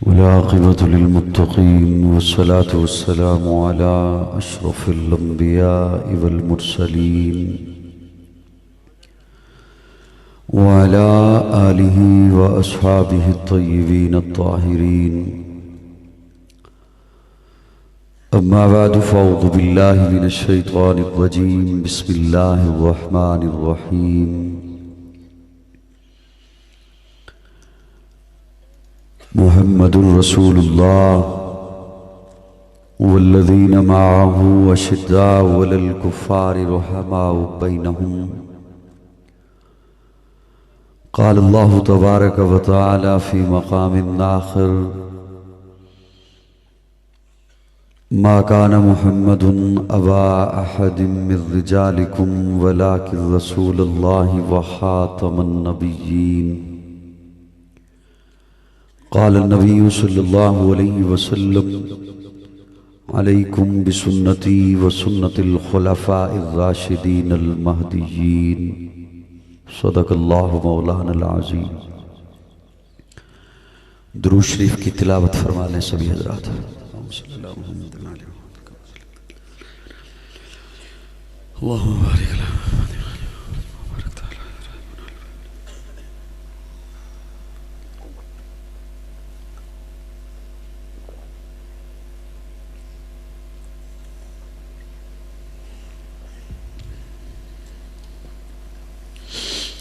والعاقبة للمتقين والصلاة والسلام على أشرف الأنبياء والمرسلين وعلى آله وأصحابه الطيبين الطاهرين. أما بعد فأعوذ بالله من الشيطان الرجيم. بسم الله الرحمن الرحيم. محمد رسول الله والذين معه أشداء على الكفار رحماء بينهم. قال الله تبارك وتعالى في مقام آخر: ما كان محمد أبا أحد من رجالكم ولكن رسول الله وخاتم النبيين. قال النبي صلى الله عليه وسلم: عليكم بسنتي وسنة الخلفاء الراشدين المهديين. صدق اللہ مولانا العظیم. درود شریف کی تلاوت فرما لیں سبھی حضرات. اللہم بارک لنا.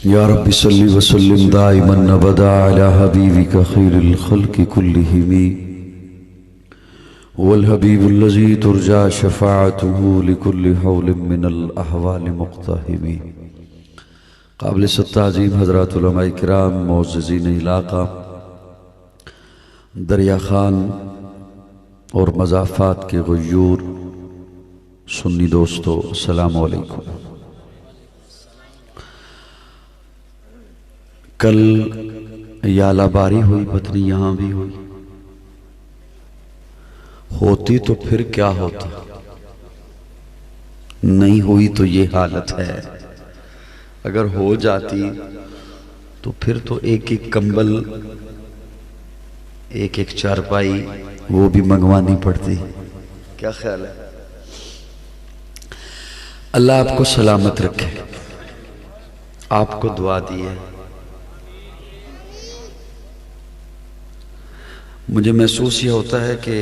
یا رب صلی وسلم دائما ابدا علی حبیبک خیر الخلق كلهم والحبیب الذی ترجى شفاعته لكل حول من الاحوال مقتحم. قابل تعظیم حضرات علماء کرام، معززین علاقہ، دریا خان اور مضافات کے غیور سنی دوستو، السلام علیکم. کل یالہ باری ہوئی، پتنی یہاں بھی ہوئی. ہوتی تو پھر کیا ہوتا، نہیں ہوئی تو یہ حالت ہے. اگر ہو جاتی تو پھر تو ایک ایک کمبل، ایک ایک چارپائی وہ بھی منگوانی پڑتی. کیا خیال ہے؟ اللہ آپ کو سلامت رکھے. آپ کو دعا دی ہے. مجھے محسوس یہ ہوتا ہے کہ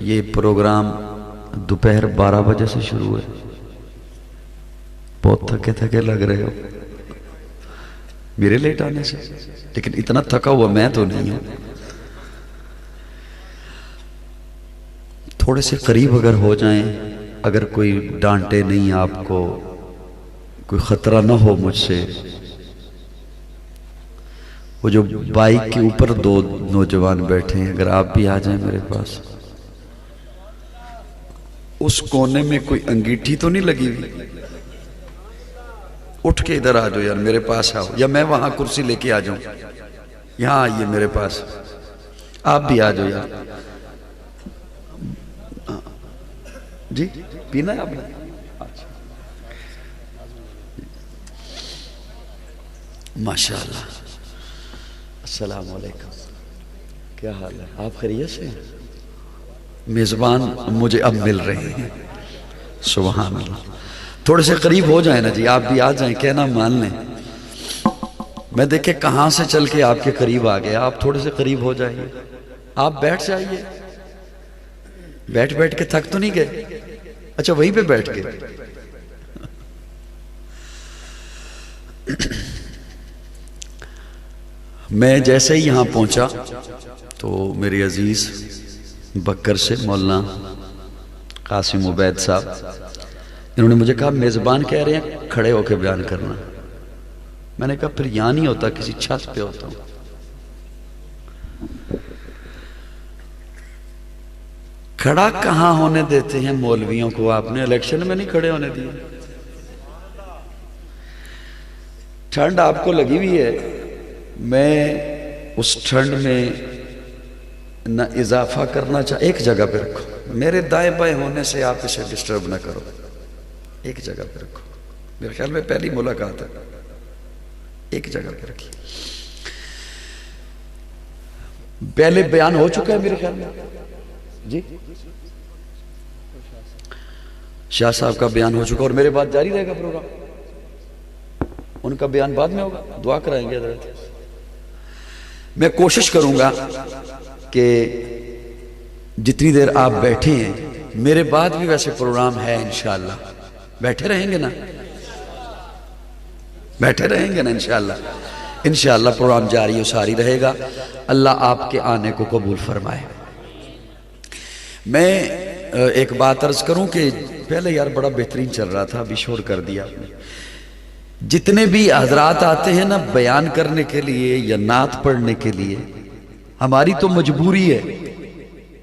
یہ پروگرام دوپہر 12 بجے سے شروع ہے. بہت تھکے تھکے لگ رہے ہو میرے لیٹ آنے سے، لیکن اتنا تھکا ہوا میں تو نہیں ہوں. تھوڑے سے قریب اگر ہو جائیں، اگر کوئی ڈانٹے نہیں، آپ کو کوئی خطرہ نہ ہو مجھ سے. وہ جو بائک کے اوپر 2 نوجوان بیٹھے ہیں، اگر آپ بھی آ جائیں میرے پاس. اس کونے میں کوئی انگیٹھی تو نہیں لگی ہوئی؟ اٹھ کے ادھر آ جاؤ یار، میرے پاس آؤ، یا میں وہاں کرسی لے کے آ جاؤں. یہاں آئیے میرے پاس. آپ بھی آ جاؤ یار. جی پینا ہے آپ نے؟ ماشاءاللہ. السلام علیکم. کیا حال ہے؟ آپ خیریت سے ہیں؟ میزبان مجھے اب مل رہے ہیں. سبحان اللہ. تھوڑے سے قریب ہو جائیں نا جی، آپ بھی آ جائیں، کہنا مان لیں. میں دیکھے کہاں سے چل کے آپ کے قریب آ گیا. آپ تھوڑے سے قریب ہو جائیے. آپ بیٹھ جائیے. بیٹھ بیٹھ کے تھک تو نہیں گئے؟ اچھا وہیں پہ بیٹھ گئے. میں جیسے ہی یہاں پہنچا تو میری عزیز بکر سے مولانا قاسم عبید صاحب، انہوں نے مجھے کہا میزبان کہہ رہے ہیں کھڑے ہو کے بیان کرنا. میں نے کہا پھر یہاں نہیں ہوتا، کسی چھت پہ ہوتا ہوں. کھڑا کہاں ہونے دیتے ہیں مولویوں کو؟ آپ نے الیکشن میں نہیں کھڑے ہونے دیے. ٹھنڈ آپ کو لگی ہوئی ہے. میں اس ٹھنڈ میں نہ اضافہ کرنا ایک جگہ پہ رکھو. میرے دائیں بائیں ہونے سے آپ اسے ڈسٹرب نہ کرو. ایک جگہ پہ رکھو. میرے خیال میں پہلی ملاقات ہے، ایک جگہ پہ رکھی. پہلے بیان ہو چکا ہے میرے خیال میں جی، شاہ صاحب کا بیان ہو چکا اور میرے بعد جاری رہے گا پروگرام، ان کا بیان بعد میں ہوگا، دعا کرائیں گے حضرت۔ میں کوشش کروں گا کہ جتنی دیر آپ بیٹھے ہیں، میرے بعد بھی ویسے پروگرام ہے انشاءاللہ، بیٹھے رہیں گے نا، بیٹھے رہیں گے نا انشاءاللہ، انشاءاللہ پروگرام جاری و ساری رہے گا۔ اللہ آپ کے آنے کو قبول فرمائے۔ میں ایک بات عرض کروں کہ پہلے یار بڑا بہترین چل رہا تھا، ابھی شور کر دیا آپ نے۔ جتنے بھی حضرات آتے ہیں نا بیان کرنے کے لیے یا نعت پڑھنے کے لیے، ہماری تو مجبوری ہے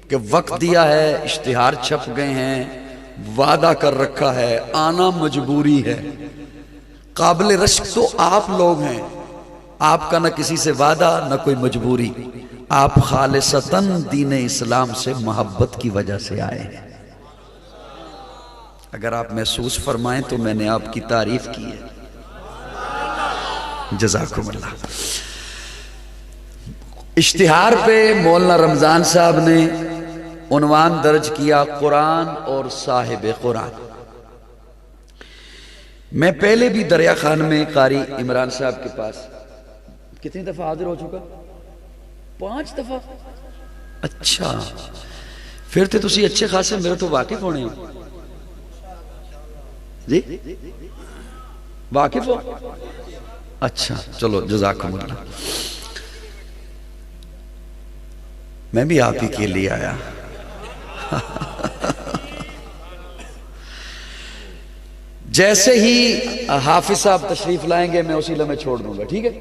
کہ وقت دیا ہے، اشتہار چھپ گئے ہیں، وعدہ کر رکھا ہے، آنا مجبوری ہے۔ قابل رشک تو آپ لوگ ہیں، آپ کا نہ کسی سے وعدہ نہ کوئی مجبوری، آپ خالصتاً دین اسلام سے محبت کی وجہ سے آئے ہیں۔ اگر آپ محسوس فرمائیں تو میں نے آپ کی تعریف کی ہے، جزاکم اللہ۔ اشتہار پہ مولانا رمضان صاحب نے عنوان درج کیا قرآن اور صاحب قرآن۔ میں پہلے بھی دریا خان میں قاری عمران صاحب کے پاس کتنی دفعہ حاضر ہو چکا؟ 5 دفعہ۔ اچھا پھر تو تسی اچھے خاصے میرے تو واقف ہونے ہو جی، واقف ہو؟ اچھا چلو جزاکم اللہ۔ میں بھی آپ ہی کے لیے آیا۔ جیسے ہی حافظ صاحب تشریف لائیں گے میں اسی لمحے چھوڑ دوں گا، ٹھیک ہے؟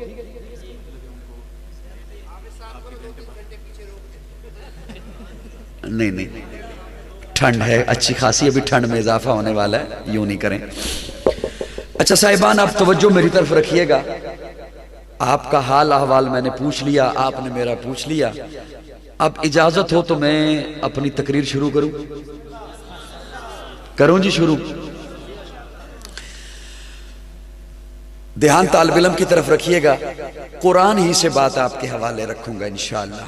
نہیں نہیں، ٹھنڈ ہے اچھی خاصی، ابھی ٹھنڈ میں اضافہ ہونے والا ہے، یوں نہیں کریں۔ اچھا صاحبان آپ توجہ میری طرف رکھیے گا، آپ کا حال احوال میں نے پوچھ لیا، آپ نے میرا پوچھ لیا، اب اجازت ہو تو میں اپنی تقریر شروع کروں جی شروع۔ دھیان طالب علم کی طرف رکھیے گا، قرآن ہی سے بات آپ کے حوالے رکھوں گا انشاءاللہ۔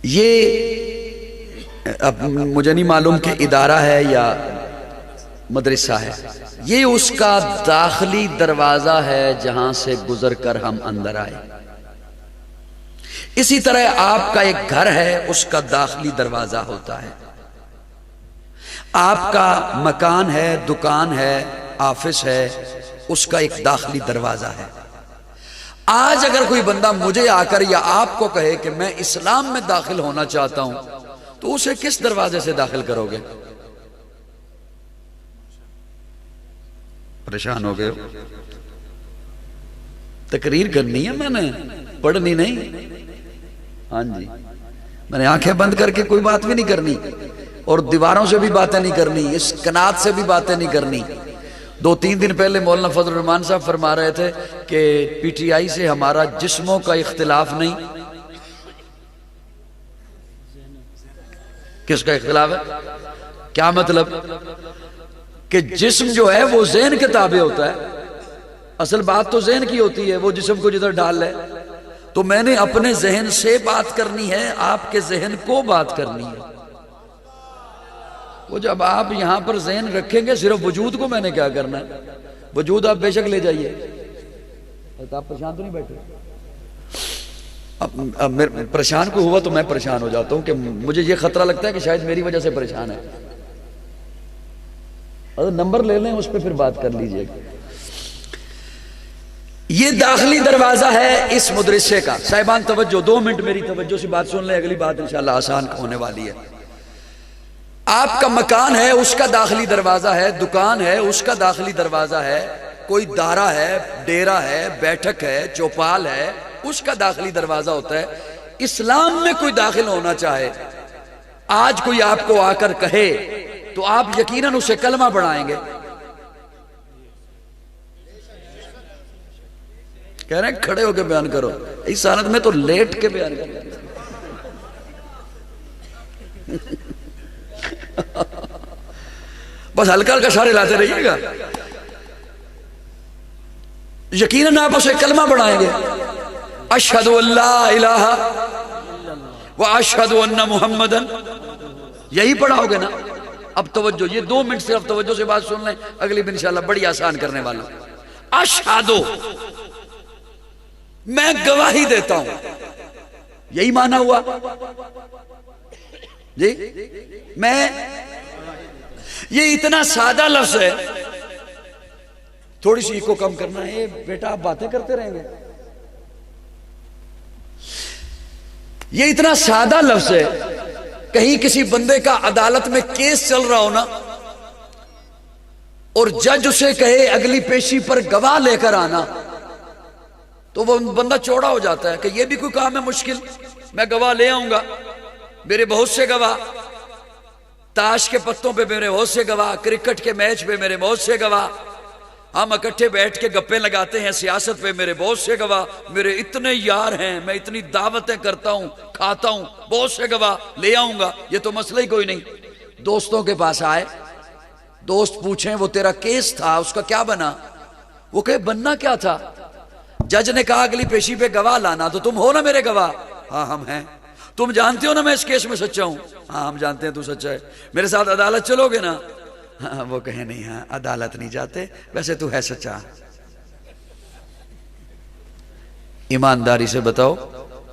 یہ اب مجھے نہیں معلوم کہ ادارہ ہے یا مدرسہ ہے، یہ اس کا داخلی دروازہ ہے جہاں سے گزر کر ہم اندر آئے۔ اسی طرح آپ کا ایک گھر ہے، اس کا داخلی دروازہ ہوتا ہے۔ آپ کا مکان ہے، دکان ہے، آفس ہے، اس کا ایک داخلی دروازہ ہے۔ آج اگر کوئی بندہ مجھے آ کر یا آپ کو کہے کہ میں اسلام میں داخل ہونا چاہتا ہوں تو اسے کس دروازے سے داخل کرو گے؟ پریشان ہو گئے ہو؟ تقریر کرنی ہے میں نے، پڑھنی نہیں۔ ہاں جی، میں نے آنکھیں بند کر کے کوئی بات بھی نہیں کرنی اور دیواروں سے بھی باتیں نہیں کرنی، اس کنات سے بھی باتیں نہیں کرنی۔ 2-3 دن پہلے مولانا فضل الرحمان صاحب فرما رہے تھے کہ پی ٹی آئی سے ہمارا جسموں کا اختلاف نہیں۔ کس کا اختلاف ہے؟ کیا مطلب؟ کہ جسم جو ہے وہ ذہن کے تابع ہوتا ہے، اصل بات تو ذہن کی ہوتی ہے، وہ جسم کو جدھر ڈال لے۔ تو میں نے اپنے ذہن سے بات کرنی ہے، آپ کے ذہن کو بات کرنی ہے۔ وہ جب آپ یہاں پر ذہن رکھیں گے صرف وجود کو میں نے کیا کرنا ہے، وجود آپ بے شک لے جائیے۔ آپ پریشان تو نہیں بیٹھے؟ اب پریشان کو ہوا تو میں پریشان ہو جاتا ہوں کہ مجھے یہ خطرہ لگتا ہے کہ شاید میری وجہ سے پریشان ہے۔ اگر نمبر لے لیں اس پہ پھر بات کر لیجئے گا۔ یہ داخلی دروازہ ہے اس مدرسے کا۔ صاحبان توجہ، 2 منٹ میری توجہ سے بات سن لیں، اگلی بات انشاءاللہ آسان ہونے والی ہے۔ آپ کا مکان ہے، اس کا داخلی دروازہ ہے، دکان ہے، اس کا داخلی دروازہ ہے، کوئی دارہ ہے، ڈیرہ ہے، بیٹھک ہے، چوپال ہے، اس کا داخلی دروازہ ہوتا ہے۔ اسلام میں کوئی داخل ہونا چاہے، آج کوئی آپ کو آ کر کہے تو آپ یقیناً اسے کلمہ پڑھائیں گے۔ کہہ رہے ہیں کھڑے ہو کے بیان کرو، اس حالت میں تو لیٹ کے بیان کرو۔ بس ہلکا ہلکا اشارے لاتے رہیے گا۔ یقیناً آپ اسے کلمہ بڑھائیں گے، اشہد ان لا الہ و اشہد ان محمدن، یہی پڑھاؤ گے نا؟ اب توجہ، یہ 2 منٹ صرف توجہ سے بات سن لیں، اگلی بھی انشاءاللہ بڑی آسان کرنے والا ہوں۔ اشہدو، میں گواہی دیتا ہوں، یہی معنی ہوا جی؟ میں، یہ اتنا سادہ لفظ ہے، تھوڑی سی کو کم کرنا ہے بیٹا، آپ باتیں کرتے رہیں گے۔ یہ اتنا سادہ لفظ ہے، کہیں کسی بندے کا عدالت میں کیس چل رہا ہو نا، اور جج اسے کہے اگلی پیشی پر گواہ لے کر آنا، تو وہ بندہ چوڑا ہو جاتا ہے کہ یہ بھی کوئی کام ہے مشکل، میں گواہ لے آؤں گا، میرے بہت سے گواہ، تاش کے پتوں پہ میرے بہت سے گواہ، کرکٹ کے میچ پہ میرے بہت سے گواہ، ہم اکٹھے بیٹھ کے گپیں لگاتے ہیں سیاست پہ، میرے بہت سے گواہ، میرے اتنے یار ہیں، میں اتنی دعوتیں کرتا ہوں، کھاتا ہوں، بہت سے گواہ لے آؤں گا، یہ تو مسئلہ ہی کوئی نہیں۔ دوستوں کے پاس آئے، دوست پوچھیں وہ تیرا کیس تھا اس کا کیا بنا؟ وہ کہے بننا کیا تھا؟ جج نے کہا اگلی پیشی پہ گواہ لانا، تو تم ہو نا میرے گواہ؟ ہاں ہم ہیں۔ تم جانتے ہو نا میں اس کیس میں سچا ہوں؟ ہاں ہم جانتے ہیں تو سچا ہے۔ میرے ساتھ عدالت چلو گے نا؟ ہاں۔ وہ کہیں نہیں، ہاں عدالت نہیں جاتے، ویسے تو ہے سچا۔ ایمانداری سے بتاؤ،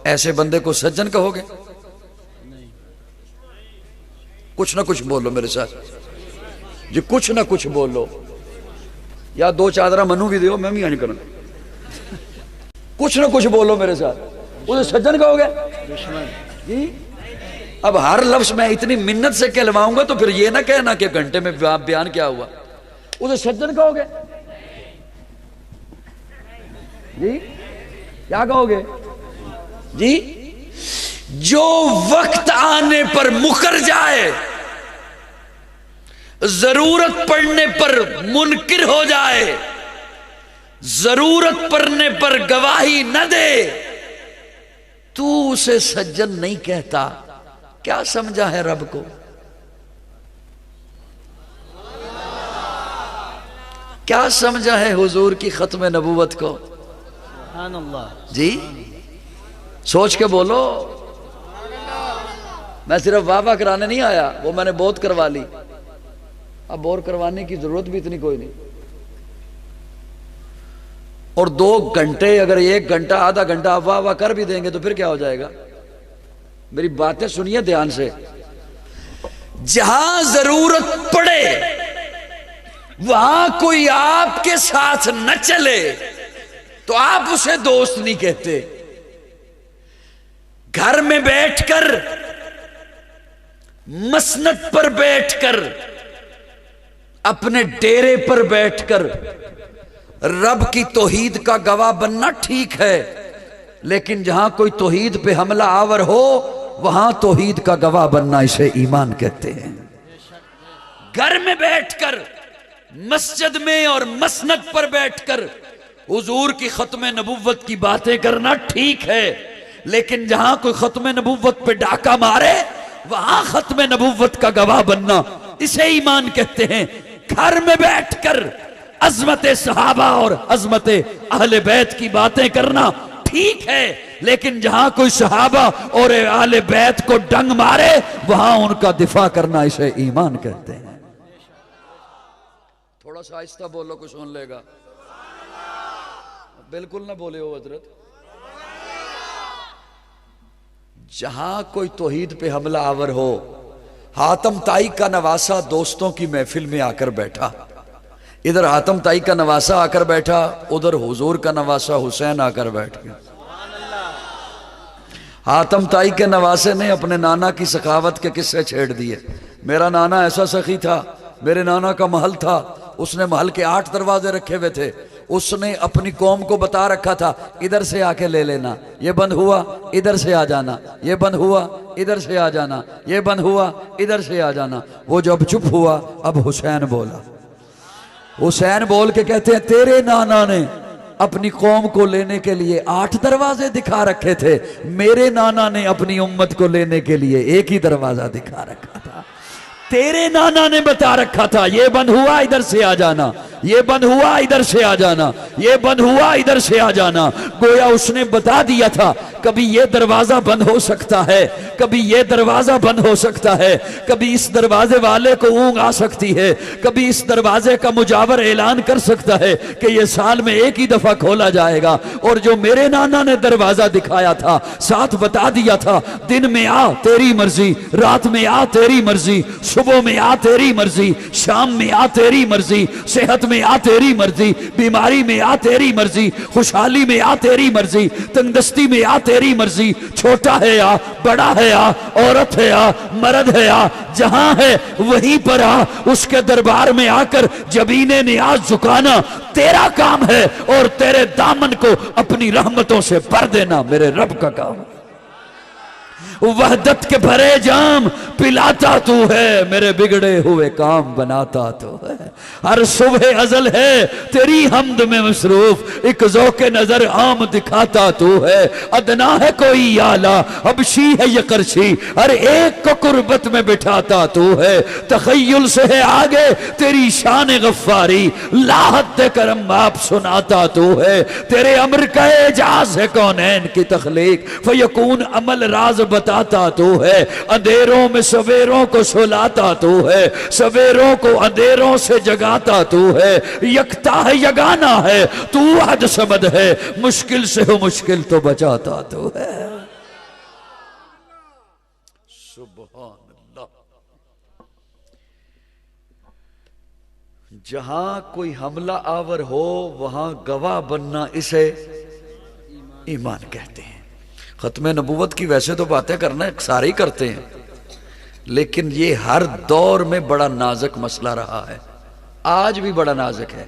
ایسے بندے کو سجن کہو گے؟ کچھ نہ کچھ بولو میرے ساتھ جی، کچھ نہ کچھ بولو، یا 2 چادرہ منو بھی دیو، میں بھی آنے کروں، کچھ نہ کچھ بولو میرے ساتھ۔ اسے سجن کہو گے جی؟ اب ہر لفظ میں اتنی منت سے کہلواؤں گا تو پھر یہ نہ کہنا کہ گھنٹے میں بیان کیا ہوا۔ اسے سجن کہو گے جی؟ کیا کہو گے جی؟ جو وقت آنے پر مکر جائے، ضرورت پڑنے پر منکر ہو جائے، ضرورت پڑنے پر گواہی نہ دے، تو اسے سجن نہیں کہتا۔ کیا سمجھا ہے رب کو؟ کیا سمجھا ہے حضور کی ختم نبوت کو؟ سبحان اللہ جی سوچ کے بولو۔ میں صرف واہ واہ کرانے نہیں آیا، وہ میں نے بہت کروا لی، اب اور کروانے کی ضرورت بھی اتنی کوئی نہیں۔ اور 2 گھنٹے، اگر 1 گھنٹہ آدھا گھنٹہ آپ واہ واہ کر بھی دیں گے تو پھر کیا ہو جائے گا؟ میری باتیں سنیے دھیان سے۔ جہاں ضرورت پڑے وہاں کوئی آپ کے ساتھ نہ چلے تو آپ اسے دوست نہیں کہتے۔ گھر میں بیٹھ کر، مسند پر بیٹھ کر، اپنے ڈیرے پر بیٹھ کر رب کی توحید کا گواہ بننا ٹھیک ہے، لیکن جہاں کوئی توحید پہ حملہ آور ہو وہاں توحید کا گواہ بننا اسے ایمان کہتے ہیں۔ گھر میں بیٹھ کر، مسجد میں اور مسند پر بیٹھ کر حضور کی ختم نبوت کی باتیں کرنا ٹھیک ہے، لیکن جہاں کوئی ختم نبوت پہ ڈاکہ مارے وہاں ختم نبوت کا گواہ بننا اسے ایمان کہتے ہیں۔ گھر میں بیٹھ کر عظمت صحابہ اور عظمت اہل بیت کی باتیں کرنا ٹھیک ہے، لیکن جہاں کوئی صحابہ اور اہل بیت کو ڈنگ مارے وہاں ان کا دفاع کرنا اسے ایمان کہتے ہیں۔ تھوڑا سا آہستہ بولو، کوئی سن لے گا۔ بالکل نہ بولے ہو حضرت۔ جہاں کوئی توحید پہ حملہ آور ہو، حاتم طائی کا نواسہ دوستوں کی محفل میں آ کر بیٹھا، ادھر حاتم طائی کا نواسہ آ کر بیٹھا، ادھر حضور کا نواسہ حسین آ کر بیٹھ گیا۔ حاتم طائی کے نواسے نے اپنے نانا کی سخاوت کے قصے چھیڑ دیے۔ میرا نانا ایسا سخی تھا، میرے نانا کا محل تھا، اس نے محل کے 8 دروازے رکھے ہوئے تھے، اس نے اپنی قوم کو بتا رکھا تھا ادھر سے آ کے لے لینا، یہ بند ہوا ادھر سے آ جانا، یہ بند ہوا ادھر سے آ جانا، یہ بند ہوا ادھر سے آ جانا۔ وہ جب چپ ہوا اب حسین بولا، حسین بول کے کہتے ہیں تیرے نانا نے اپنی قوم کو لینے کے لیے 8 دروازے دکھا رکھے تھے، میرے نانا نے اپنی امت کو لینے کے لیے 1 ہی دروازہ دکھا رکھا تھا۔ تیرے نانا نے بتا رکھا تھا یہ بند ہوا ادھر سے آ جانا، یہ بند ہوا ادھر سے آ جانا، یہ بند ہوا ادھر سے آ جانا۔ گویا اس نے بتا دیا تھا کبھی یہ دروازہ بند ہو سکتا ہے، کبھی یہ دروازہ بند ہو سکتا ہے، کبھی اس دروازے والے کو اونگ آ سکتی ہے، کبھی اس دروازے کا مجاور اعلان کر سکتا ہے کہ یہ سال میں ایک ہی دفعہ کھولا جائے گا۔ اور جو میرے نانا نے دروازہ دکھایا تھا، ساتھ بتا دیا تھا دن میں آ تیری مرضی، رات میں آ تیری مرضی، صبح میں آ تیری مرضی، شام میں آ تیری مرضی، صحت میں آ تیری مرضی، بیماری میں آ تیری مرضی، خوشحالی میں آ تیری مرضی، تندرستی میں آ تیری مرضی، چھوٹا ہے آ، بڑا ہے آ، عورت ہے آ، مرد ہے آ، جہاں ہے وہیں پر آ، اس کے دربار میں آ کر جبین نیاز جھکانا تیرا کام ہے، اور تیرے دامن کو اپنی رحمتوں سے بھر دینا میرے رب کا کام ہے۔ وحدت کے بھرے جام پلاتا تو ہے، میرے بگڑے ہوئے کام بناتا تو ہے۔ ہر صبح ازل ہے تیری حمد میں مصروف، ایک ذوق نظر عام دکھاتا تو ہے۔ ادنا ہے کوئی اعلیٰ، حبشی ہے یہ قرشی، ہر ایک کو قربت میں بٹھاتا تو ہے۔ تخیل سے ہے آگے تیری شان غفاری، لاحت کرم آپ سناتا تو ہے۔ تیرے امر کا اعجاز ہے کونین کی تخلیق، فیکون عمل راز بتاتا تو ہے۔ اندھیروں میں سویروں کو سلاتا تو ہے، سویروں کو اندھیروں سے جگاتا تو ہے۔ یکتا ہے یگانا ہے تو احد صمد ہے، مشکل سے ہو مشکل تو بچاتا تو ہے۔ سبحان اللہ۔ جہاں کوئی حملہ آور ہو وہاں گواہ بننا اسے ایمان کہتے ہیں۔ ختم نبوت کی ویسے تو باتیں کرنا سارے ہی کرتے ہیں، لیکن یہ ہر دور میں بڑا نازک مسئلہ رہا ہے، آج بھی بڑا نازک ہے،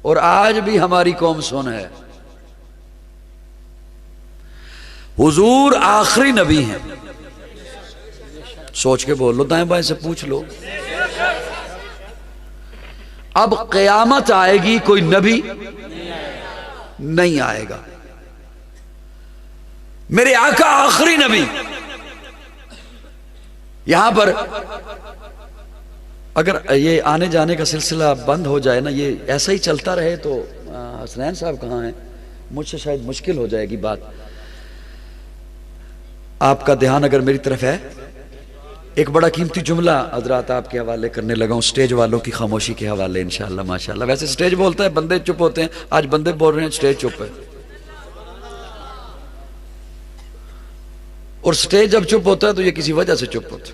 اور آج بھی ہماری قوم سن ہے۔ حضور آخری نبی ہیں، سوچ کے بول لو، دائیں بائیں سے پوچھ لو۔ اب قیامت آئے گی، کوئی نبی نہیں آئے گا، میرے آقا آخری نبی۔ یہاں پر اگر یہ آنے جانے کا سلسلہ بند ہو جائے نا، یہ ایسا ہی چلتا رہے تو حسنین صاحب کہاں ہیں؟ مجھ سے شاید مشکل ہو جائے گی بات۔ آپ کا دھیان اگر میری طرف ہے، ایک بڑا قیمتی جملہ حضرات آپ کے حوالے کرنے لگا ہوں، سٹیج والوں کی خاموشی کے حوالے انشاءاللہ ماشاءاللہ۔ ویسے سٹیج بولتا ہے بندے چپ ہوتے ہیں، آج بندے بول رہے ہیں سٹیج چپ ہے، اور سٹیج جب چپ ہوتا ہے تو یہ کسی وجہ سے چپ ہوتا ہے،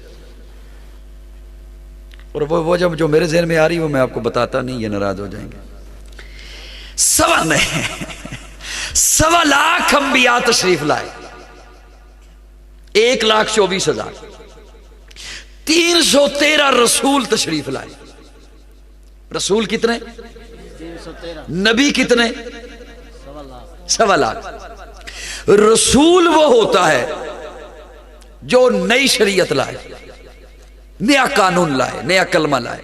اور وہ وجہ جو میرے ذہن میں آ رہی ہے وہ میں آپ کو بتاتا نہیں، یہ ناراض ہو جائیں گے۔ 1.25 انبیاء تشریف لائے، 1,24,000، 313 رسول تشریف لائے۔ رسول کتنے؟ 313، نبی کتنے؟ 1.25 1.25 رسول وہ ہوتا ہے جو نئی شریعت لائے، نیا قانون لائے، نیا کلمہ لائے،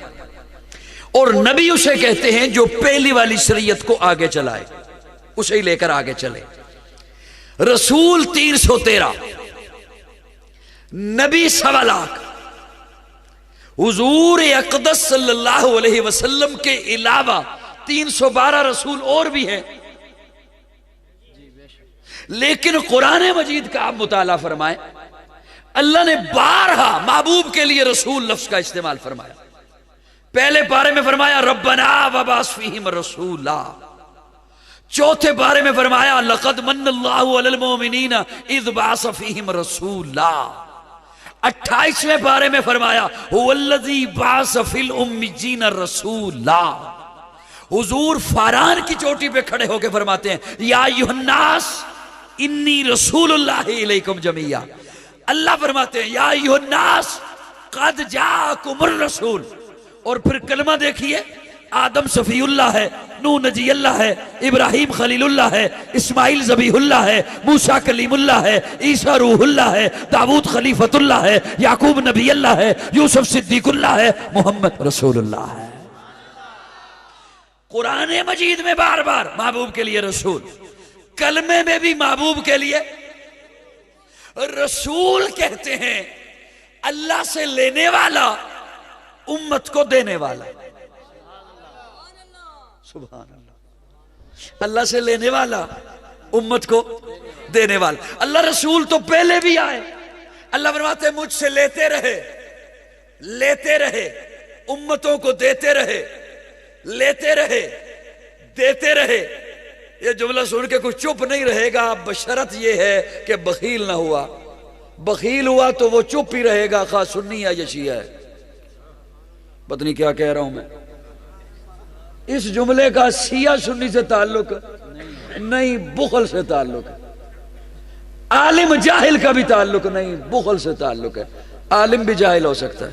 اور نبی اسے کہتے ہیں جو پہلی والی شریعت کو آگے چلائے، اسے ہی لے کر آگے چلے۔ رسول 313، نبی 1.25۔ حضور اقدس صلی اللہ علیہ وسلم کے علاوہ 312 رسول اور بھی ہیں، لیکن قرآن مجید کا آپ مطالعہ فرمائیں، اللہ نے بارہا محبوب کے لیے رسول لفظ کا استعمال فرمایا۔ پہلے پارے میں فرمایا ربنا وبعث فیہم رسولا، چوتھے پارے میں فرمایا لقد من اللہ علی المؤمنین اذ بعث فیہم رسولا، 28ویں پارے میں فرمایا هو الذی بعث فی الامیین رسولا۔ حضور فاران کی چوٹی پہ کھڑے ہو کے فرماتے ہیں یا ایھا الناس انی رسول اللہ الیکم جمیعا۔ اللہ فرماتے ہیں یا ایھا الناس قد جاءکم الرسول، اور پھر کلمہ دیکھیے، آدم صفی اللہ ہے، نوح نجی اللہ ہے، ابراہیم خلیل اللہ ہے، اسماعیل ذبیح اللہ ہے، موسیٰ کلیم اللہ ہے، عیسیٰ روح اللہ ہے، داؤد خلیفۃ اللہ ہے، یعقوب نبی اللہ ہے، یوسف صدیق اللہ ہے، محمد رسول اللہ ہے۔ قرآن مجید میں بار بار محبوب کے لیے رسول، کلمے میں بھی محبوب کے لیے رسول کہتے ہیں اللہ سے لینے والا، امت کو دینے والا۔ سبحان اللہ. اللہ سے لینے والا, امت کو دینے والا. اللہ رسول تو پہلے بھی آئے. اللہ فرماتے ہیں مجھ سے لیتے رہے, لیتے رہے, امتوں کو دیتے رہے, لیتے رہے, دیتے رہے. یہ جملہ سن کے کچھ چپ نہیں رہے گا, بشرط یہ ہے کہ بخیل نہ ہوا. بخیل ہوا تو وہ چپ ہی رہے گا, خواہ سنی ہے یا شیعہ ہے. پتہ نہیں کیا کہہ رہا ہوں میں. اس جملے کا شیعہ سنی سے تعلق نہیں, بخل سے تعلق ہے. عالم جاہل کا بھی تعلق نہیں, بخل سے تعلق ہے. عالم بھی جاہل ہو سکتا ہے.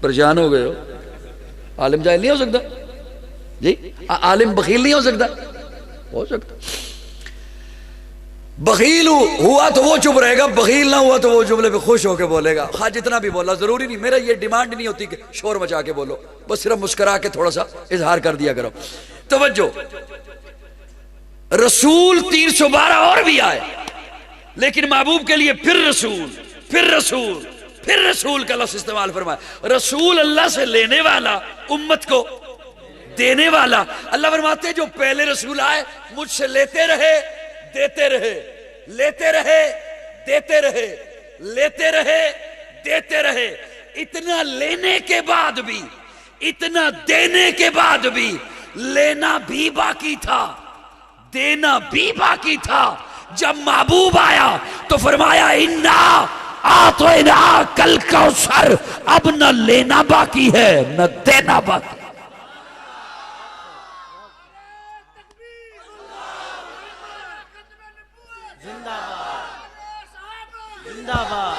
پریشان ہو گئے ہو؟ عالم جاہل نہیں ہو سکتا جی. عالم بخیل نہیں ہو سکتا؟ ہو سکتا. بخیل ہوا تو وہ چپ رہے گا, بخیل نہ ہوا تو وہ جملے پہ خوش ہو کے بولے گا. ہاں جتنا بھی بولا ضروری نہیں, میرا یہ ڈیمانڈ نہیں ہوتی کہ شور مچا کے بولو, بس صرف مسکرا کے تھوڑا سا اظہار کر دیا کرو. توجہ, رسول 312 اور بھی آئے, لیکن محبوب کے لیے پھر رسول, پھر رسول, پھر رسول کا لفظ استعمال فرمایا. رسول اللہ سے لینے والا, امت کو دینے والا. اللہ فرماتے ہیں جو پہلے رسول آئے مجھ سے لیتے رہے, دیتے رہے, لیتے رہے, دیتے رہے, لیتے رہے, دیتے رہے. اتنا لینے کے بعد بھی, اتنا دینے کے بعد بھی لینا بھی باقی تھا, دینا بھی باقی تھا. جب محبوب آیا تو فرمایا انا آتینا کل کوثر, اب نہ لینا باقی ہے نہ دینا باقی. زندہ باد, زندہ باد,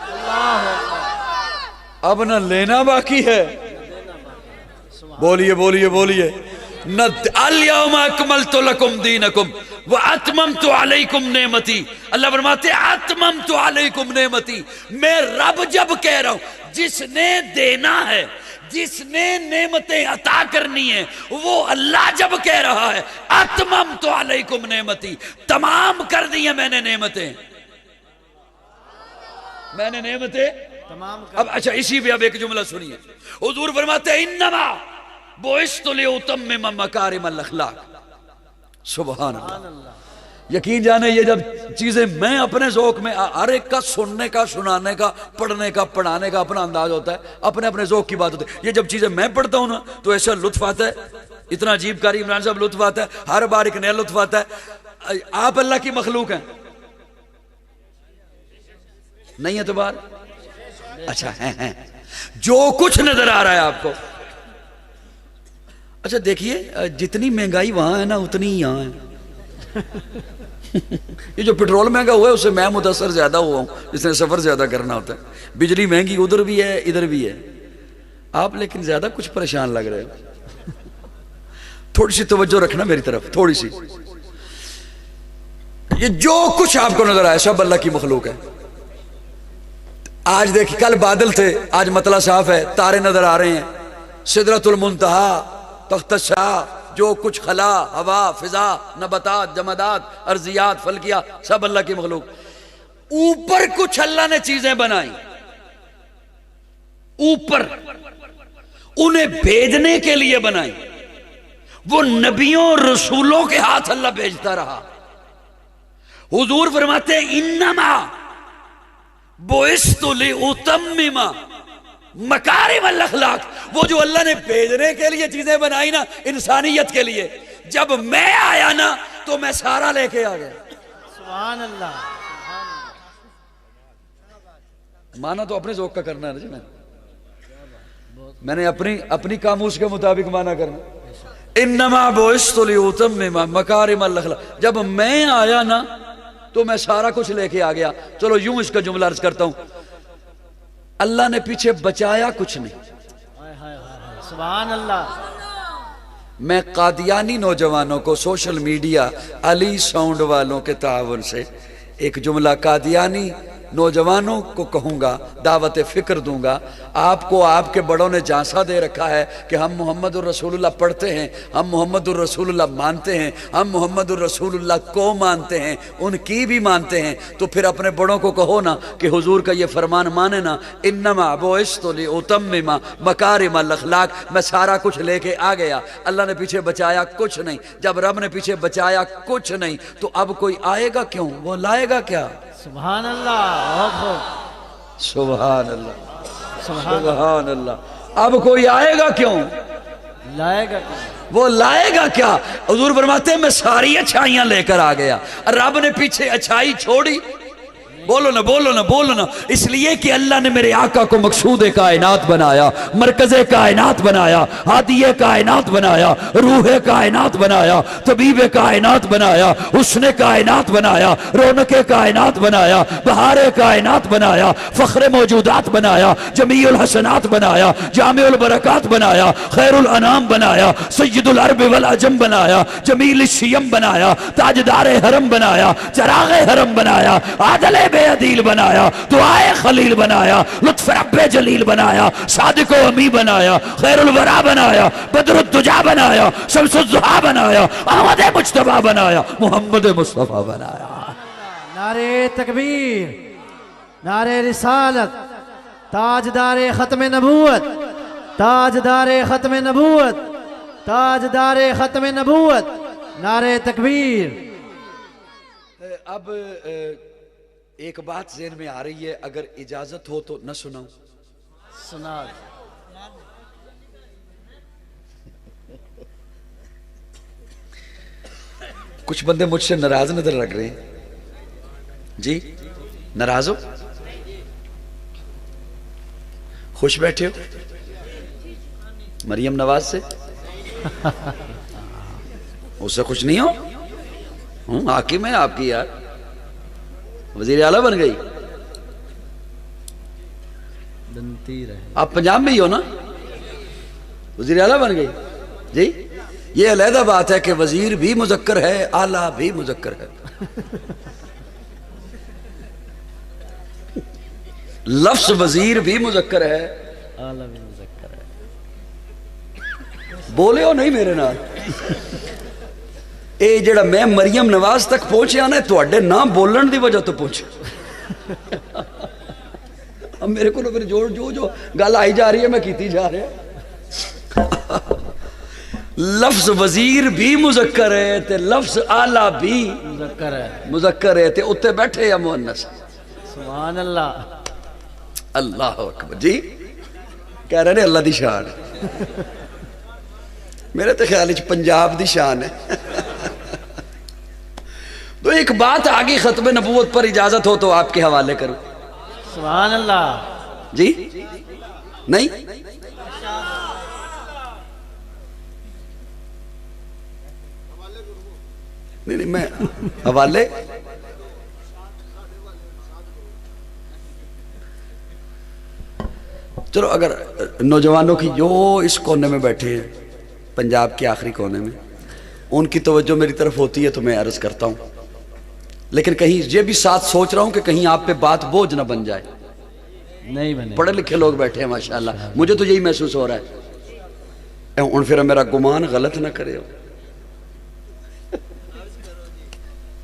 اللہ اکبر. اب نہ لینا باقی ہے. بولیے بولیے بولیے. الیوم اکملت لکم دینکم واتممت علیکم نعمتی. اللہ فرماتے ہیں اتممت علیکم نعمتی. میں رب جب کہہ رہا ہوں, جس نے دینا ہے, جس نے نعمتیں عطا کرنی ہیں, وہ اللہ جب کہہ رہا ہے اتممت علیکم نعمتی, تمام کر دی ہیں میں نے نعمتیں, میں نے نعمتیں تمام. اب اچھا اسی پہ اب ایک جملہ سنیے. حضور فرماتے ہیں انما بعثت لاتمم مکارم الاخلاق. سبحان اللہ. یقین جانے یہ جب چیزیں میں اپنے ذوق میں, ہر ایک کا سننے کا, سنانے کا, پڑھنے کا, پڑھانے کا اپنا انداز ہوتا ہے, اپنے اپنے ذوق کی بات ہوتی ہے. یہ جب چیزیں میں پڑھتا ہوں نا تو ایسا لطف آتا ہے, اتنا عجیب کاری عمران صاحب لطف آتا ہے, ہر بار ایک نیا لطف آتا ہے. آپ اللہ کی مخلوق ہیں نہیں اعتبار؟ اچھا ہیں. جو کچھ نظر آ رہا ہے آپ کو, اچھا دیکھیے جتنی مہنگائی وہاں ہے نا اتنی ہی یہاں ہے. یہ جو پٹرول مہنگا ہوا ہے اس سے میں متاثر زیادہ ہوا ہوں, جس نے سفر زیادہ کرنا ہوتا ہے. بجلی مہنگی ادھر بھی ہے ادھر بھی ہے, آپ لیکن زیادہ کچھ پریشان لگ رہے ہو. تھوڑی سی توجہ رکھنا میری طرف, تھوڑی سی. یہ جو کچھ آپ کو نظر آیا سب اللہ کی مخلوق ہے. آج دیکھ, کل بادل تھے, آج مطلع صاف ہے, تارے نظر آ رہے ہیں, سدرۃ المنتہا, تخت الشاہ, جو کچھ خلا, ہوا, فضا, نباتات, جمادات, ارضیات, فلکیات, سب اللہ کی مخلوق. اوپر کچھ اللہ نے چیزیں بنائی, اوپر انہیں بھیجنے کے لیے بنائی. وہ نبیوں رسولوں کے ہاتھ اللہ بھیجتا رہا. حضور فرماتے ہیں انما بعثت لاتمم مکارم الاخلاق. وہ جو اللہ نے بھیجنے کے لیے چیزیں بنائی نا انسانیت کے لیے, جب میں آیا نا تو میں سارا لے کے آ گیا. سبحان اللہ. مانا تو اپنے ذوق کا کرنا ہے نا, میں نے اپنی قاموس کے مطابق مانا کرنا. انما بعثت لاتمم مکارم الاخلاق. جب میں آیا نا تو میں سارا کچھ لے کے آ گیا. چلو یوں اس کا جملہ عرض کرتا ہوں, اللہ نے پیچھے بچایا کچھ نہیں. سبحان اللہ. میں قادیانی نوجوانوں کو سوشل میڈیا علی ساؤنڈ والوں کے تعاون سے ایک جملہ قادیانی نوجوانوں کو کہوں گا، دعوت فکر دوں گا، آپ کو آپ کے بڑوں نے جانسا دے رکھا ہے کہ ہم محمد الرسول اللہ پڑھتے ہیں، ہم محمد الرسول اللہ مانتے ہیں، ہم محمد الرسول اللہ کو مانتے ہیں، ان کی بھی مانتے ہیں، تو پھر اپنے بڑوں کو کہو نا کہ حضور کا یہ فرمان مانے نا، انما بعثت لاتمم مکارم الاخلاق، میں سارا کچھ لے کے آ گیا، اللہ نے پیچھے بچایا کچھ نہیں، جب رب نے پیچھے بچایا کچھ نہیں تو اب کوئی آئے گا کیوں، وہ لائے گا کیا؟ سبحان اللہ، بہت خوب، سبحان اللہ، سبحان سبحان اللہ، اب کوئی آئے گا کیوں، لائے گا کیا؟ وہ لائے گا کیا؟ حضور فرماتے ہیں میں ساری اچھائیاں لے کر آ گیا، رب نے پیچھے اچھائی چھوڑی؟ بولو نا بولو نا بولو نا، اس لیے کہ اللہ نے میرے آقا کو مقصود کائنات بنایا، مرکز کائنات بنایا، ہادی کائنات بنایا، روح کائنات بنایا، طبیب کائنات بنایا، حسن کائنات بنایا، رونق کائنات بنایا، بہار کائنات بنایا، فخر موجودات بنایا، جمیع الحسنات بنایا، جامع البرکات بنایا، خیر الانام بنایا، سید العرب والعجم بنایا، جمیل الشیم بنایا، تاجدار حرم بنایا، چراغ حرم بنایا، عادل بے عدیل بنایا، دعائے خلیل بنایا، لطف رب جلیل بنایا، صادق و امی بنایا، خیر الورا بنایا، بدر الدجا بنایا، شمس الضحا بنایا، احمد مجتبی بنایا، محمد مصطفیٰ بنایا۔ نعرہ تکبیر، نعرہ رسالت، تاجدار ختم نبوت، تاجدار ختم نبوت، تاجدار ختم نبوت، نعرہ تکبیر۔ اب ایک بات ذہن میں آ رہی ہے، اگر اجازت ہو تو نہ سناؤں؟ سنا کچھ بندے مجھ سے ناراض نظر لگ رہے ہیں، جی ناراض ہو؟ خوش بیٹھے ہو مریم نواز سے؟ اس سے خوش نہیں ہو؟ حاکم ہے آپ کی یار، وزیر اعلیٰ بن گئی، بنتی رہے۔ آپ پنجاب میں ہی ہو نا، وزیر اعلیٰ بن گئی جی۔ یہ علیحدہ بات ہے کہ وزیر بھی مذکر ہے، اعلیٰ بھی مذکر ہے، لفظ وزیر بھی مذکر ہے، اعلیٰ بھی مذکر ہے۔ بولے ہو نہیں میرے نال؟ اے جڑا میں مریم نواز تک پہنچیا نا تواڈے نام بولن دی وجہ تو پہنچا، اب میرے کو پھر جو گل آئی جا رہی ہے میں کیتی جا رہا۔ لفظ وزیر بھی مذکر ہے تے لفظ اعلیٰ بھی مذکر ہے تے اتنے بیٹھے یا مؤنث؟ سبحان اللہ، اللہ اکبر جی، کہہ رہے ہیں اللہ دی شان میرے تو خیال پنجاب دی شان ہے۔ تو ایک بات آگے ختم نبوت پر اجازت ہو تو آپ کے حوالے کروں؟ سبحان اللہ جی نہیں؟ نہیں میں حوالے چلو، اگر نوجوانوں کی جو اس کونے میں بیٹھے ہیں پنجاب کے آخری کونے میں، ان کی توجہ میری طرف ہوتی ہے تو میں عرض کرتا ہوں، لیکن کہیں یہ بھی ساتھ سوچ رہا ہوں کہ کہیں آپ پہ بات بوجھ نہ بن جائے۔ نہیں بنے، پڑھے لکھے لوگ بیٹھے ہیں ماشاءاللہ، مجھے تو یہی محسوس ہو رہا ہے، ان پھر میرا گمان غلط نہ کرے ہو،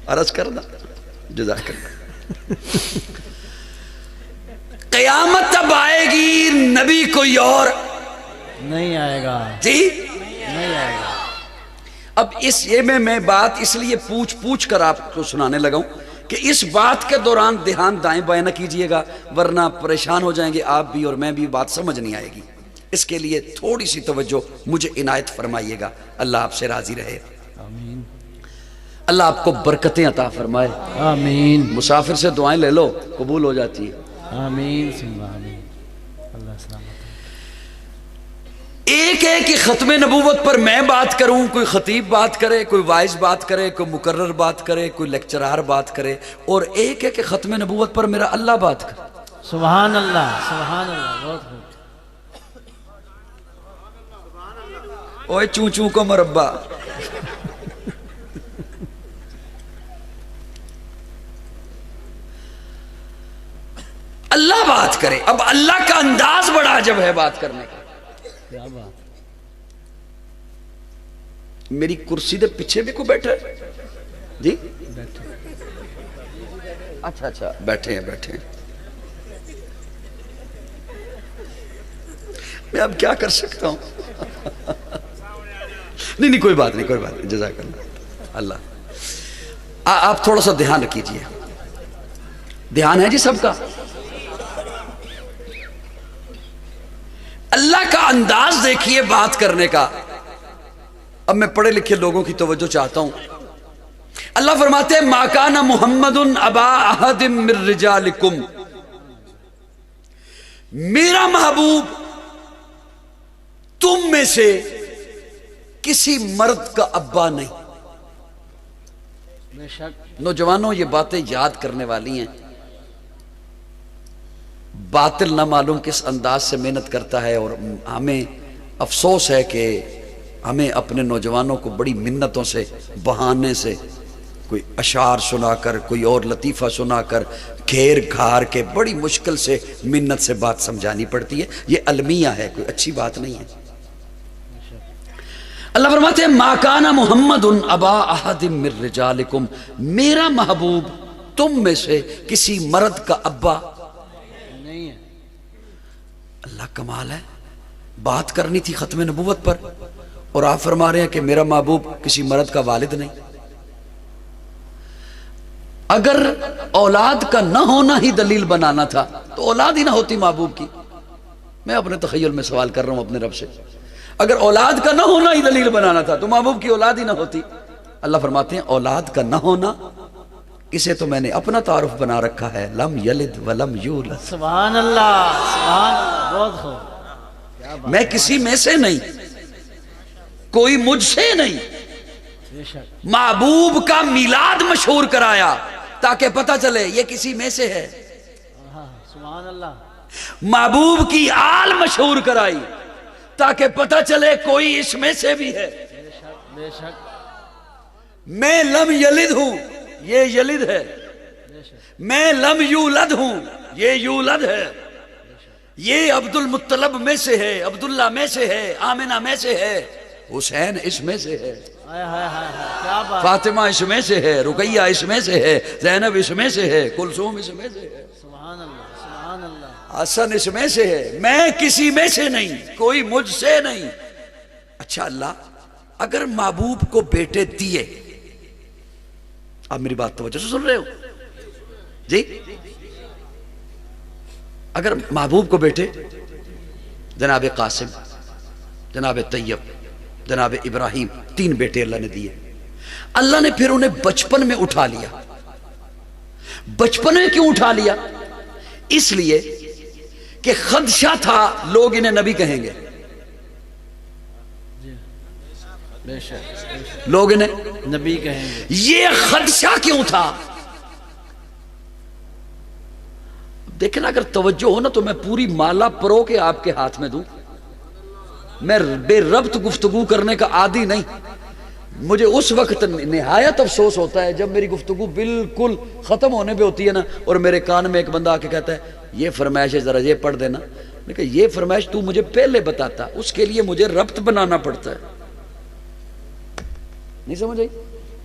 عرض کرنا جزاک اللہ۔ قیامت تب آئے گی نبی کوئی اور نہیں آئے گا جی، نہیں آئے گا۔ اب اس یہ میں بات اس لیے پوچھ کر آپ کو سنانے لگا ہوں کہ اس بات کے دوران دھیان دائیں بائیں نہ کیجئے گا، ورنہ پریشان ہو جائیں گے آپ بھی اور میں بھی، بات سمجھ نہیں آئے گی۔ اس کے لیے تھوڑی سی توجہ مجھے عنایت فرمائیے گا، اللہ آپ سے راضی رہے، آمین، اللہ آپ کو برکتیں عطا فرمائے، آمین، مسافر سے دعائیں لے لو قبول ہو جاتی ہے۔ آمین ثم آمین، اللہ سلامت۔ ایک ہے کہ ختم نبوت پر میں بات کروں، کوئی خطیب بات کرے، کوئی وائز بات کرے، کوئی مقرر بات کرے، کوئی لیکچرار بات کرے، اور ایک ہے کہ ختم نبوت پر میرا اللہ بات کرے۔ سبحان اللہ، سبحان اللہ، بہت خوب۔ اوے چون چون کو مربع، کرے. اب اللہ کا انداز بڑا عجب ہے بات کرنے کا. کیا بات. میری کرسی دے پیچھے بھی کوئی بیٹھا ہے جی؟ بیٹھے. اچھا اچھا بیٹھے ہیں بیٹھے ہیں. میں اب کیا کر سکتا ہوں. نہیں کوئی بات نہیں کوئی بات نہیں. جزاک اللہ. آپ تھوڑا سا دھیان رکھیے. دھیان ہے جی سب کا. اللہ کا انداز دیکھیے بات کرنے کا. اب میں پڑھے لکھے لوگوں کی توجہ چاہتا ہوں. اللہ فرماتے ہیں ما کان محمد ابا احد من رجالکم. میرا محبوب تم میں سے کسی مرد کا ابا نہیں. بے شک. نوجوانوں یہ باتیں یاد کرنے والی ہیں. باطل نہ معلوم کس انداز سے محنت کرتا ہے اور ہمیں افسوس ہے کہ ہمیں اپنے نوجوانوں کو بڑی منتوں سے بہانے سے کوئی اشعار سنا کر کوئی اور لطیفہ سنا کر گھیر گھار کے بڑی مشکل سے منت سے بات سمجھانی پڑتی ہے. یہ المیہ ہے کوئی اچھی بات نہیں ہے. اللہ فرماتے ہیں ما کان محمد ابا احد من رجالکم. میرا محبوب تم میں سے کسی مرد کا ابا نہیں ہے. اللہ کمال ہے. بات کرنی تھی ختم نبوت پر اور آپ فرما رہے ہیں کہ میرا محبوب کسی مرد کا والد نہیں. اگر اولاد کا نہ ہونا ہی دلیل بنانا تھا تو اولاد ہی نہ ہوتی محبوب کی. میں اپنے تخیل میں سوال کر رہا ہوں اپنے رب سے. اگر اولاد کا نہ ہونا ہی دلیل بنانا تھا تو محبوب کی اولاد ہی نہ ہوتی. اللہ فرماتے ہیں اولاد کا نہ ہونا اسے تو میں نے اپنا تعارف بنا رکھا ہے. لم یلد ولم یولد. سبحان اللہ سبحان اللہ. بہت خوب. میں کسی میں سے نہیں, کوئی مجھ سے نہیں. بے شک. محبوب کا میلاد مشہور کرایا تاکہ پتہ چلے یہ کسی میں سے ہے. سبحان اللہ. محبوب کی آل مشہور کرائی تاکہ پتہ چلے کوئی اس میں سے بھی ہے. بے شک بے شک. میں لم یلد ہوں یہ یلد ہے. بے شک. میں لم یولد ہوں یہ یولد ہے. یہ عبد المطلب میں سے ہے, عبداللہ میں سے ہے, آمنہ میں سے ہے, حسین اس میں سے ہے, ہائے ہائے ہائے ہائے. کیا بات. فاطمہ اس میں سے ہے, رقیہ اس میں سے ہے, زینب اس میں سے ہے, کلثوم اس میں سے ہے, سبحان اللہ سبحان اللہ. حسن اس میں سے ہے. میں کسی میں سے نہیں, کوئی مجھ سے نہیں. اچھا اللہ اگر محبوب کو بیٹے دیے, آپ میری بات توجہ سے سن رہے ہو جی, اگر محبوب کو بیٹے جناب قاسم, جناب طیب, جناب ابراہیم, 3 بیٹے اللہ نے دیے. اللہ نے پھر انہیں بچپن میں اٹھا لیا. بچپن میں کیوں اٹھا لیا؟ اس لیے کہ خدشہ تھا لوگ انہیں نبی کہیں گے. بے شک لوگ انہیں نبی کہیں گے. یہ خدشہ کیوں تھا؟ دیکھیں نا اگر توجہ ہو نا تو میں پوری مالا پرو کے آپ کے ہاتھ میں دوں. میں بے ربط گفتگو کرنے کا عادی نہیں. مجھے اس وقت نہایت افسوس ہوتا ہے جب میری گفتگو بالکل ختم ہونے پہ ہوتی ہے نا اور میرے کان میں ایک بندہ آ کے کہتا ہے یہ فرمائش ہے ذرا یہ پڑھ دینا. میں کہا یہ فرمائش تو مجھے پہلے بتاتا, اس کے لیے مجھے ربط بنانا پڑتا ہے. نہیں سمجھ آئی؟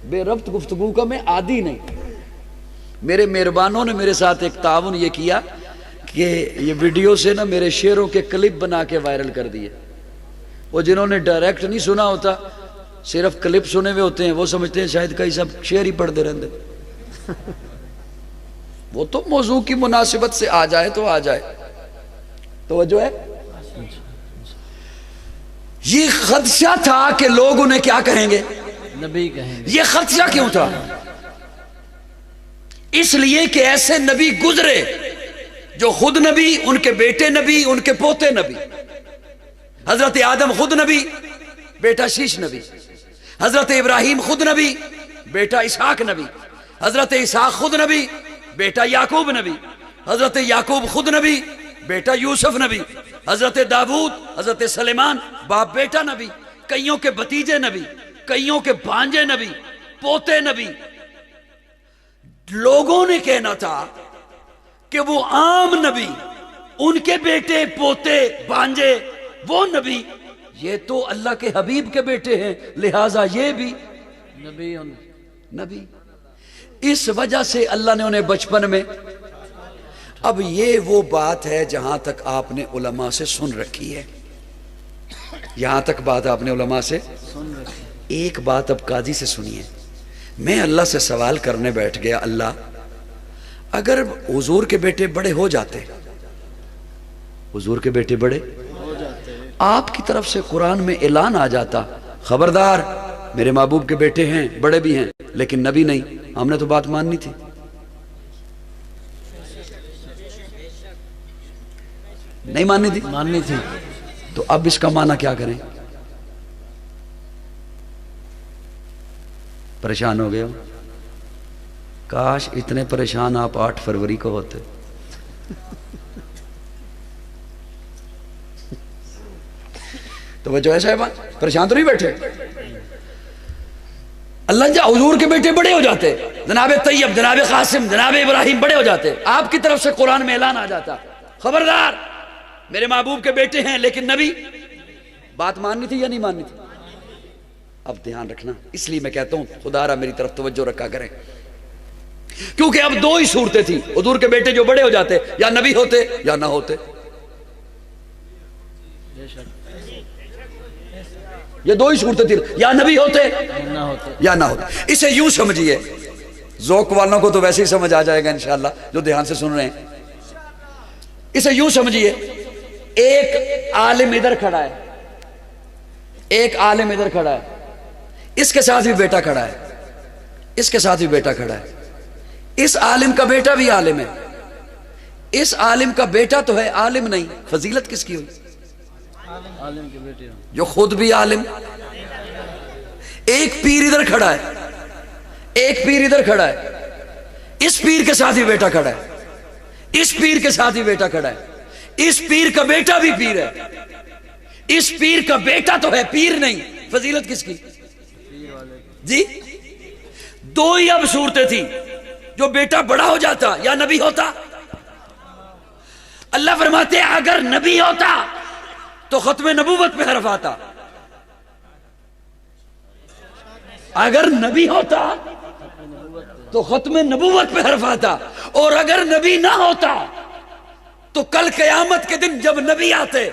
بے ربط گفتگو کا میں عادی نہیں. میرے مہربانوں نے میرے ساتھ ایک تعاون یہ کیا کہ یہ ویڈیو سے نا میرے شعروں کے کلپ بنا کے وائرل کر دیے. وہ جنہوں نے ڈائریکٹ نہیں سنا ہوتا, صرف کلپ سنے ہوئے ہوتے ہیں, وہ سمجھتے ہیں شاید کئی سب شعر ہی پڑھتے رہتے. وہ تو موضوع کی مناسبت سے آ جائے تو آ جائے. توجہ ہے؟ یہ خدشہ تھا کہ لوگ انہیں کیا کہیں گے؟ نبی کہیں گے. یہ خدشہ کیوں تھا؟ اس لیے کہ ایسے نبی گزرے جو خود نبی, ان کے بیٹے نبی, ان کے پوتے نبی. حضرت آدم خود نبی, بیٹا شیش نبی. حضرت ابراہیم خود نبی, بیٹا اسحاق نبی. حضرت اسحاق خود نبی, بیٹا یعقوب نبی. حضرت یعقوب خود نبی, بیٹا یوسف نبی. حضرت داؤد, حضرت سلیمان باپ بیٹا نبی. کئیوں کے بھتیجے نبی, کئیوں کے بھانجے نبی, پوتے نبی. لوگوں نے کہنا تھا کہ وہ عام نبی ان کے بیٹے پوتے بھانجے وہ نبی، یہ تو اللہ کے حبیب کے بیٹے ہیں، لہٰذا یہ بھی نبی نبی۔ اس وجہ سے اللہ نے انہیں بچپن میں، اب یہ وہ بات ہے جہاں تک آپ نے علماء سے سن رکھی ہے، یہاں تک بات آپ نے علماء سے سن رکھے۔ ایک بات اب قاضی سے سنیے۔ میں اللہ سے سوال کرنے بیٹھ گیا، اللہ اگر حضور کے بیٹے بڑے ہو جاتے، حضور کے بیٹے بڑے ہو جاتے ہیں، آپ کی طرف سے قرآن میں اعلان آ جاتا، خبردار میرے محبوب کے بیٹے ہیں، بڑے بھی ہیں لیکن نبی نہیں، ہم نے تو بات ماننی تھی۔ نہیں ماننی تھی ماننی تھی۔ تو اب اس کا معنی کیا کریں؟ پریشان ہو گئے ہو؟ کاش اتنے پریشان آپ 8 فروری کو ہوتے۔ تو وہ جو ہے صاحبان پریشان تو نہیں بیٹھے؟ اللہ جا حضور کے بیٹے بڑے ہو جاتے، جناب طیب، جناب قاسم، جناب ابراہیم بڑے ہو جاتے، آپ کی طرف سے قرآن میں اعلان آ جاتا، خبردار میرے محبوب کے بیٹے ہیں لیکن نبی، بات ماننی تھی یا نہیں ماننی تھی؟ اب دھیان رکھنا، اس لیے میں کہتا ہوں خدا را میری طرف توجہ رکھا کریں، کیونکہ اب 2 ہی صورتیں تھیں، حضور کے بیٹے جو بڑے ہو جاتے یا نبی ہوتے یا نہ ہوتے۔ بے شک یہ 2 ہی صورتیں تھیں، یا نبی ہوتے نہ ہوتے۔ یا نہ ہوتے۔ اسے یوں سمجھیے، ذوق والوں کو تو ویسے ہی سمجھ آ جائے گا انشاءاللہ جو دھیان سے سن رہے ہیں۔ اسے یوں سمجھیے، ایک عالم ادھر کھڑا ہے، ایک عالم ادھر کھڑا ہے، اس کے ساتھ بھی بیٹا کھڑا ہے، اس کے ساتھ بھی بیٹا کھڑا ہے، اس عالم کا بیٹا بھی عالم ہے، اس عالم کا بیٹا تو ہے عالم نہیں، فضیلت کس کی ہوئی؟ عالم کے بیٹے ہوں۔ جو خود بھی عالم۔ ایک پیر ادھر کھڑا ہے، ایک پیر ادھر کھڑا ہے، اس پیر کے ساتھ بھی بیٹا کھڑا ہے، اس پیر کے ساتھ بھی بیٹا کھڑا ہے، اس پیر کا بیٹا بھی پیر ہے، اس پیر کا بیٹا تو ہے پیر نہیں، فضیلت کس کی؟ جی 2 ہی اب صورتیں تھی، جو بیٹا بڑا ہو جاتا یا نبی ہوتا۔ اللہ فرماتے ہیں اگر نبی ہوتا تو ختم نبوت پہ حرف آتا، اگر نبی ہوتا تو ختم نبوت پہ حرف آتا، اور اگر نبی نہ ہوتا تو کل قیامت کے دن جب نبی آتے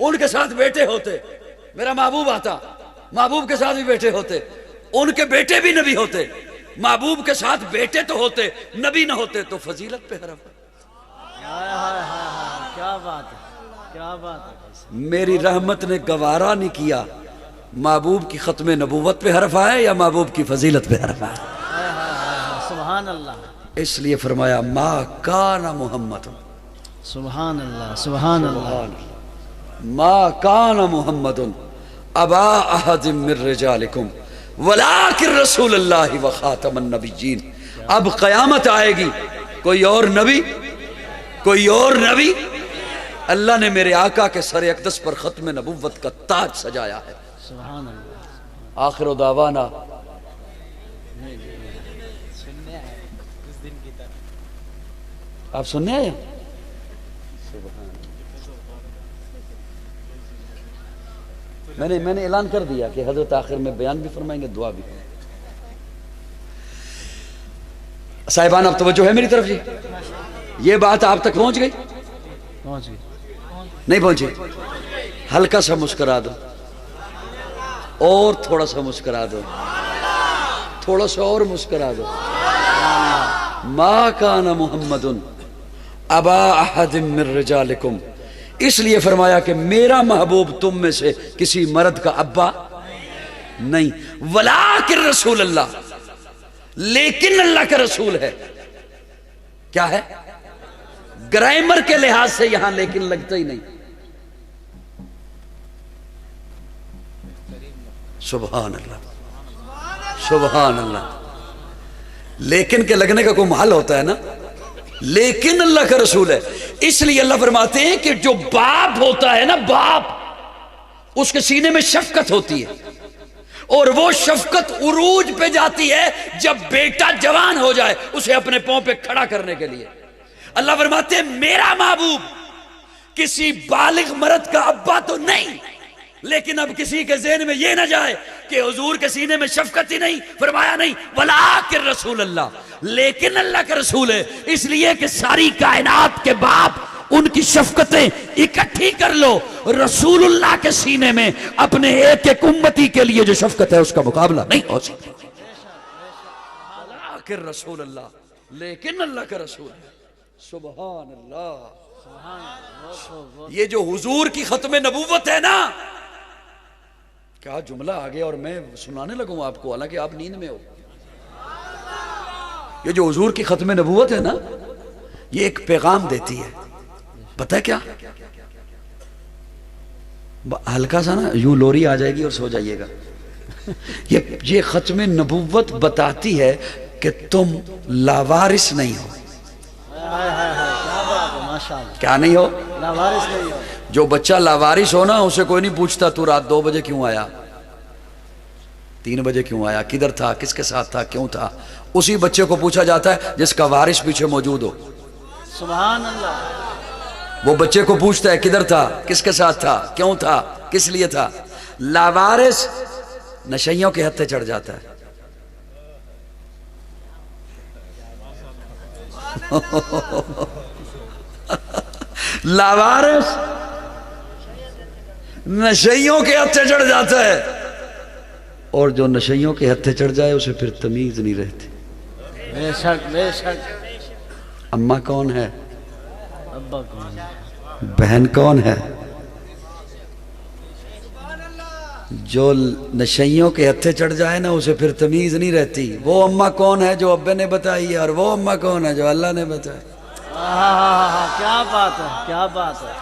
ان کے ساتھ بیٹے ہوتے، میرا محبوب آتا، محبوب کے ساتھ بھی بیٹے ہوتے، ان کے بیٹے بھی نبی ہوتے، محبوب کے ساتھ بیٹے تو ہوتے، نبی نہ ہوتے، تو فضیلت پہ حرف۔ کیا بات ہے، کیا بات ہے۔ میری رحمت نے گوارا نہیں کیا محبوب کی ختم نبوت پہ حرف آئے یا محبوب کی فضیلت پہ حرف آئے، سبحان اللہ، اس لیے فرمایا ما کان محمد، سبحان اللہ، سبحان اللہ۔ ما کان محمد ابا احد من رجالکم ولکن رسول اللہ وخاتم النبیین۔ اب قیامت آئے گی، کوئی اور نبی، کوئی اور نبی، اللہ نے میرے آقا کے سر اقدس پر ختم نبوت کا تاج سجایا ہے۔ سبحان اللہ۔ آخر دعوانا آپ سننے آئے؟ میں نے اعلان کر دیا کہ حضرت آخر میں بیان بھی فرمائیں گے، دعا بھی۔ صاحبان اب توجہ ہے میری طرف جی؟ یہ بات آپ تک پہنچ گئی؟ پہنچ گئی؟ نہیں پہنچی؟ ہلکا سا مسکرا دو، اور تھوڑا سا مسکرا دو، تھوڑا سا اور مسکرا دو۔ ما کان محمد ابا احد من رجالکم، اس لیے فرمایا کہ میرا محبوب تم میں سے کسی مرد کا ابا نہیں، ولیکن رسول اللہ، لیکن اللہ کا رسول ہے۔ کیا ہے؟ گرامر کے لحاظ سے یہاں لیکن لگتا ہی نہیں۔ سبحان اللہ، سبحان اللہ۔ لیکن کے لگنے کا کوئی محل ہوتا ہے نا، لیکن اللہ کا رسول ہے۔ اس لیے اللہ فرماتے ہیں کہ جو باپ ہوتا ہے نا، باپ، اس کے سینے میں شفقت ہوتی ہے، اور وہ شفقت عروج پہ جاتی ہے جب بیٹا جوان ہو جائے، اسے اپنے پاؤں پہ کھڑا کرنے کے لیے۔ اللہ فرماتے ہیں میرا محبوب کسی بالغ مرد کا ابا تو نہیں، لیکن اب کسی کے ذہن میں یہ نہ جائے کہ حضور کے سینے میں شفقت ہی نہیں، فرمایا نہیں ولیکن رسول اللہ، لیکن اللہ کا رسول ہے، اس لیے کہ ساری کائنات کے باپ ان کی شفقتیں اکٹھی کر لو، رسول اللہ کے سینے میں اپنے ایک ایک امتی کے لیے جو شفقت ہے اس کا مقابلہ نہیں ہو سکتا۔ ولیکن رسول اللہ، لیکن اللہ کا رسول ہے۔ سبحان اللہ۔ یہ جو حضور کی ختم نبوت ہے نا، کیا جملہ آگے اور میں سنانے لگوں آپ کو، حالانکہ آپ نیند میں ہو۔ یہ جو حضور کی ختم نبوت ہے نا، یہ ایک پیغام دیتی ہے، پتہ ہے کیا؟ ہلکا سا نا یوں لوری آ جائے گی اور سو جائیے گا۔ یہ ختم نبوت بتاتی ہے کہ تم لاوارث نہیں ہو۔ کیا نہیں ہو؟ لاوارث نہیں ہو۔ جو بچہ لاوارث ہو نا، اسے کوئی نہیں پوچھتا تو رات 2 بجے کیوں آیا، 3 بجے کیوں آیا، کدھر تھا، کس کے ساتھ تھا، کیوں تھا۔ اسی بچے کو پوچھا جاتا ہے جس کا وارث پیچھے موجود ہو۔ سبحان اللہ۔ وہ بچے کو پوچھتا ہے کدھر تھا، کس کے ساتھ تھا، کیوں تھا، کس لیے تھا۔ لاوارث نشئیوں کے ہتھے چڑھ جاتا ہے۔ لاوارث نشئیوں کے ہتھے چڑھ جاتا ہے، اور جو نشئیوں کے ہتھے چڑھ جائے اسے پھر تمیز نہیں رہتی۔ بے شک بے شک۔ اماں کون ہے، ابا کون ہے، بہن کون ہے؟ جو نشئیوں کے ہتھے چڑھ جائے نا اسے پھر تمیز نہیں رہتی۔ وہ اماں کون ہے جو ابے نے بتائی ہے، اور وہ اماں کون ہے جو اللہ نے بتائی۔ کیا بات ہے، کیا بات ہے،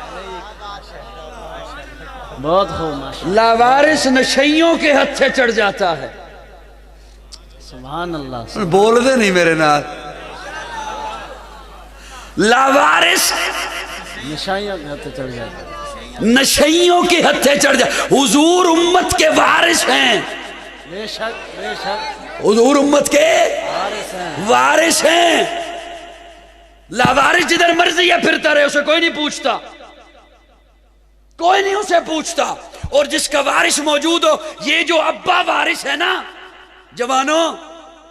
بہت خوب ماشاءاللہ۔ لاوارث نشئیوں کے ہتھے چڑھ جاتا ہے۔ سبحان اللہ۔ بول دے نہیں میرے نال۔ لاوارث نشائیوں کے ہاتھ چڑھ جاتے، نشئیوں کے ہتھے چڑھ جائے۔ حضور امت کے وارث ہیں، بے شک بے شک، حضور امت کے وارث ہیں۔ وارث ہیں۔ لاوارث جدھر مرضی ہے پھرتا رہے، اسے کوئی نہیں پوچھتا، کوئی نہیں اسے پوچھتا۔ اور جس کا وارث موجود ہو، یہ جو ابا وارث ہے نا، جوانوں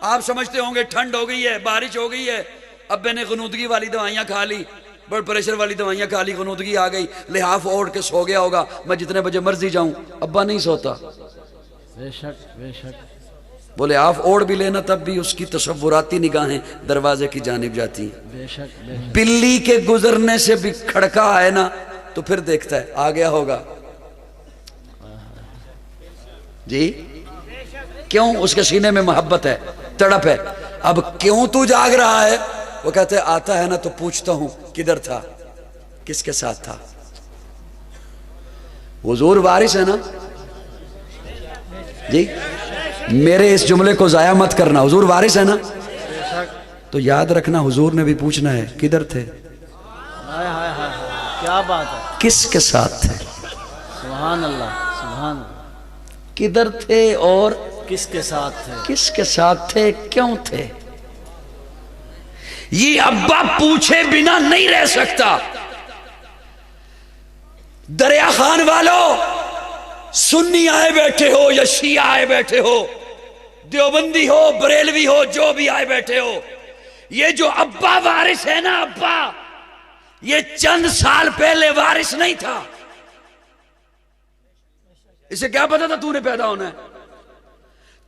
آپ سمجھتے ہوں گے ٹھنڈ ہو گئی ہے، بارش ہو گئی ہے، ابے نے غنودگی والی دوائیاں کھا لی، بلڈ پریشر والی دوائیاں کھا لی، غنودگی آ گئی، لحاف اوڑھ کے سو گیا ہوگا، میں جتنے بجے مرضی جاؤں۔ ابا نہیں سوتا، بے شک بے شک۔ بولے آف اوڑھ بھی لینا تب بھی اس کی تصوراتی نگاہیں دروازے کی جانب جاتی ہیں۔ بے شک بے شک۔ بلی کے گزرنے سے بھی کھڑکا آئے نا تو پھر دیکھتا ہے آ گیا ہوگا جی، کیوں؟ اس کے سینے میں محبت ہے، تڑپ ہے۔ اب کیوں تو جاگ رہا ہے؟ وہ کہتے ہیں آتا ہے نا تو پوچھتا ہوں کدھر تھا، کس کے ساتھ تھا۔ حضور وارث ہے نا جی، میرے اس جملے کو ضائع مت کرنا، حضور وارث ہے نا، تو یاد رکھنا حضور نے بھی پوچھنا ہے کدھر تھے، کیا بات ہے، کس کے ساتھ تھے، سبحان اللہ سبحان اللہ۔ کدھر تھے اور کس کے ساتھ تھے، کس کے ساتھ تھے، کیوں تھے۔ یہ ابا پوچھے بنا نہیں رہ سکتا۔ دریا خان والو، سنی آئے بیٹھے ہو یا شیعہ آئے بیٹھے ہو، دیوبندی ہو بریلوی ہو، جو بھی آئے بیٹھے ہو، یہ جو ابا وارث ہے نا، ابا یہ چند سال پہلے وارث نہیں تھا۔ اسے کیا پتا تھا تو نے پیدا ہونا ہے؟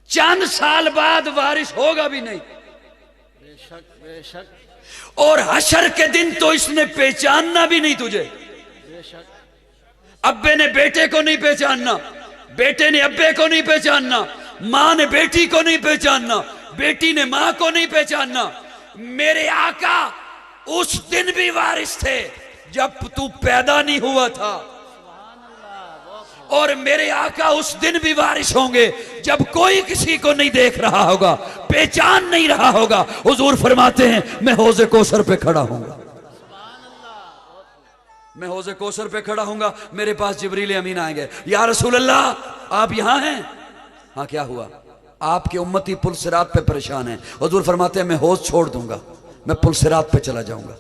چند سال بعد وارث ہوگا بھی نہیں، بے شک بے شک، اور حشر کے دن تو اس نے پہچاننا بھی نہیں تجھے۔ بے شک، ابے نے بیٹے کو نہیں پہچاننا، بیٹے نے ابے کو نہیں پہچاننا، ماں نے بیٹی کو نہیں پہچاننا، بیٹی نے ماں کو نہیں پہچاننا۔ میرے آقا اس دن بھی وارث تھے جب تو پیدا نہیں ہوا تھا، اور میرے آقا اس دن بھی وارث ہوں گے جب کوئی کسی کو نہیں دیکھ رہا ہوگا، پہچان نہیں رہا ہوگا۔ حضور فرماتے ہیں میں حوض کوثر پہ کھڑا ہوں گا، میں حوض کوثر پہ کھڑا ہوں گا، میرے پاس جبریل امین آئیں گے، یا رسول اللہ آپ یہاں ہیں؟ ہاں کیا ہوا؟ آپ کی امتی پل صراط پہ پریشان ہیں۔ حضور فرماتے ہیں میں حوض چھوڑ دوں گا، میں پل صراط پہ چلا جاؤں گا۔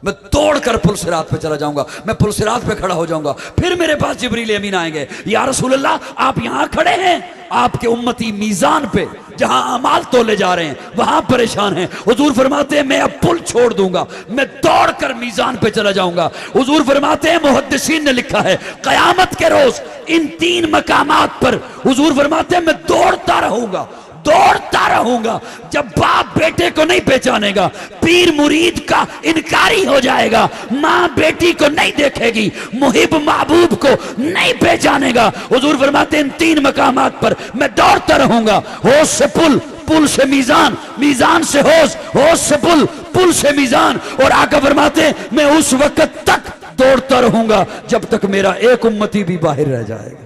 میں دوڑ کر پل صراط پہ چلا جاؤں گا، میں پل صراط پہ کھڑا ہو جاؤں گا، پھر میرے پاس جبریل امین آئیں گے، یا رسول اللہ آپ یہاں کھڑے ہیں، آپ کے امتی میزان پہ جہاں اعمال تولے جا رہے ہیں وہاں پریشان ہیں، حضور فرماتے ہیں میں اب پل چھوڑ دوں گا، میں دوڑ کر میزان پہ چلا جاؤں گا۔ حضور فرماتے ہیں محدثین نے لکھا ہے قیامت کے روز ان 3 مقامات پر حضور فرماتے ہیں میں دوڑتا رہوں گا، دوڑتا رہوں گا، جب باپ بیٹے کو نہیں پہچانے گا، پیر مرید کا انکاری ہو جائے گا، ماں بیٹی کو نہیں دیکھے گی، محب محبوب کو نہیں پہچانے گا، حضور فرماتے ہیں ان 3 مقامات پر میں دوڑتا رہوں گا، ہوش سے پل، پل سے میزان، میزان سے ہوش، ہوش سے پل، پل سے میزان، اور آقا فرماتے ہیں میں اس وقت تک دوڑتا رہوں گا جب تک میرا ایک امتی بھی باہر رہ جائے گا۔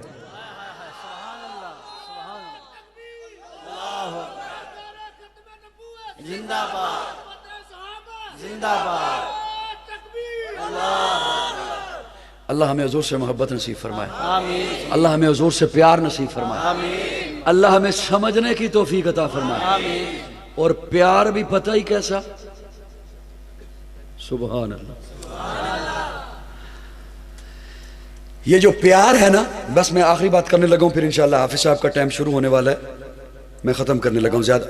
زندہ باد، زندہ باد، اللہ ہمیں حضور سے محبت نصیب فرمائے، آمین، اللہ ہمیں حضور سے پیار نصیب فرمائے، آمین، اللہ ہمیں سمجھنے کی توفیق عطا فرمائے، آمین، اور پیار بھی پتہ ہی کیسا، سبحان اللہ۔ یہ جو پیار ہے نا، بس میں آخری بات کرنے لگا ہوں، پھر انشاءاللہ حافظ صاحب کا ٹائم شروع ہونے والا ہے، میں ختم کرنے لگا ہوں، زیادہ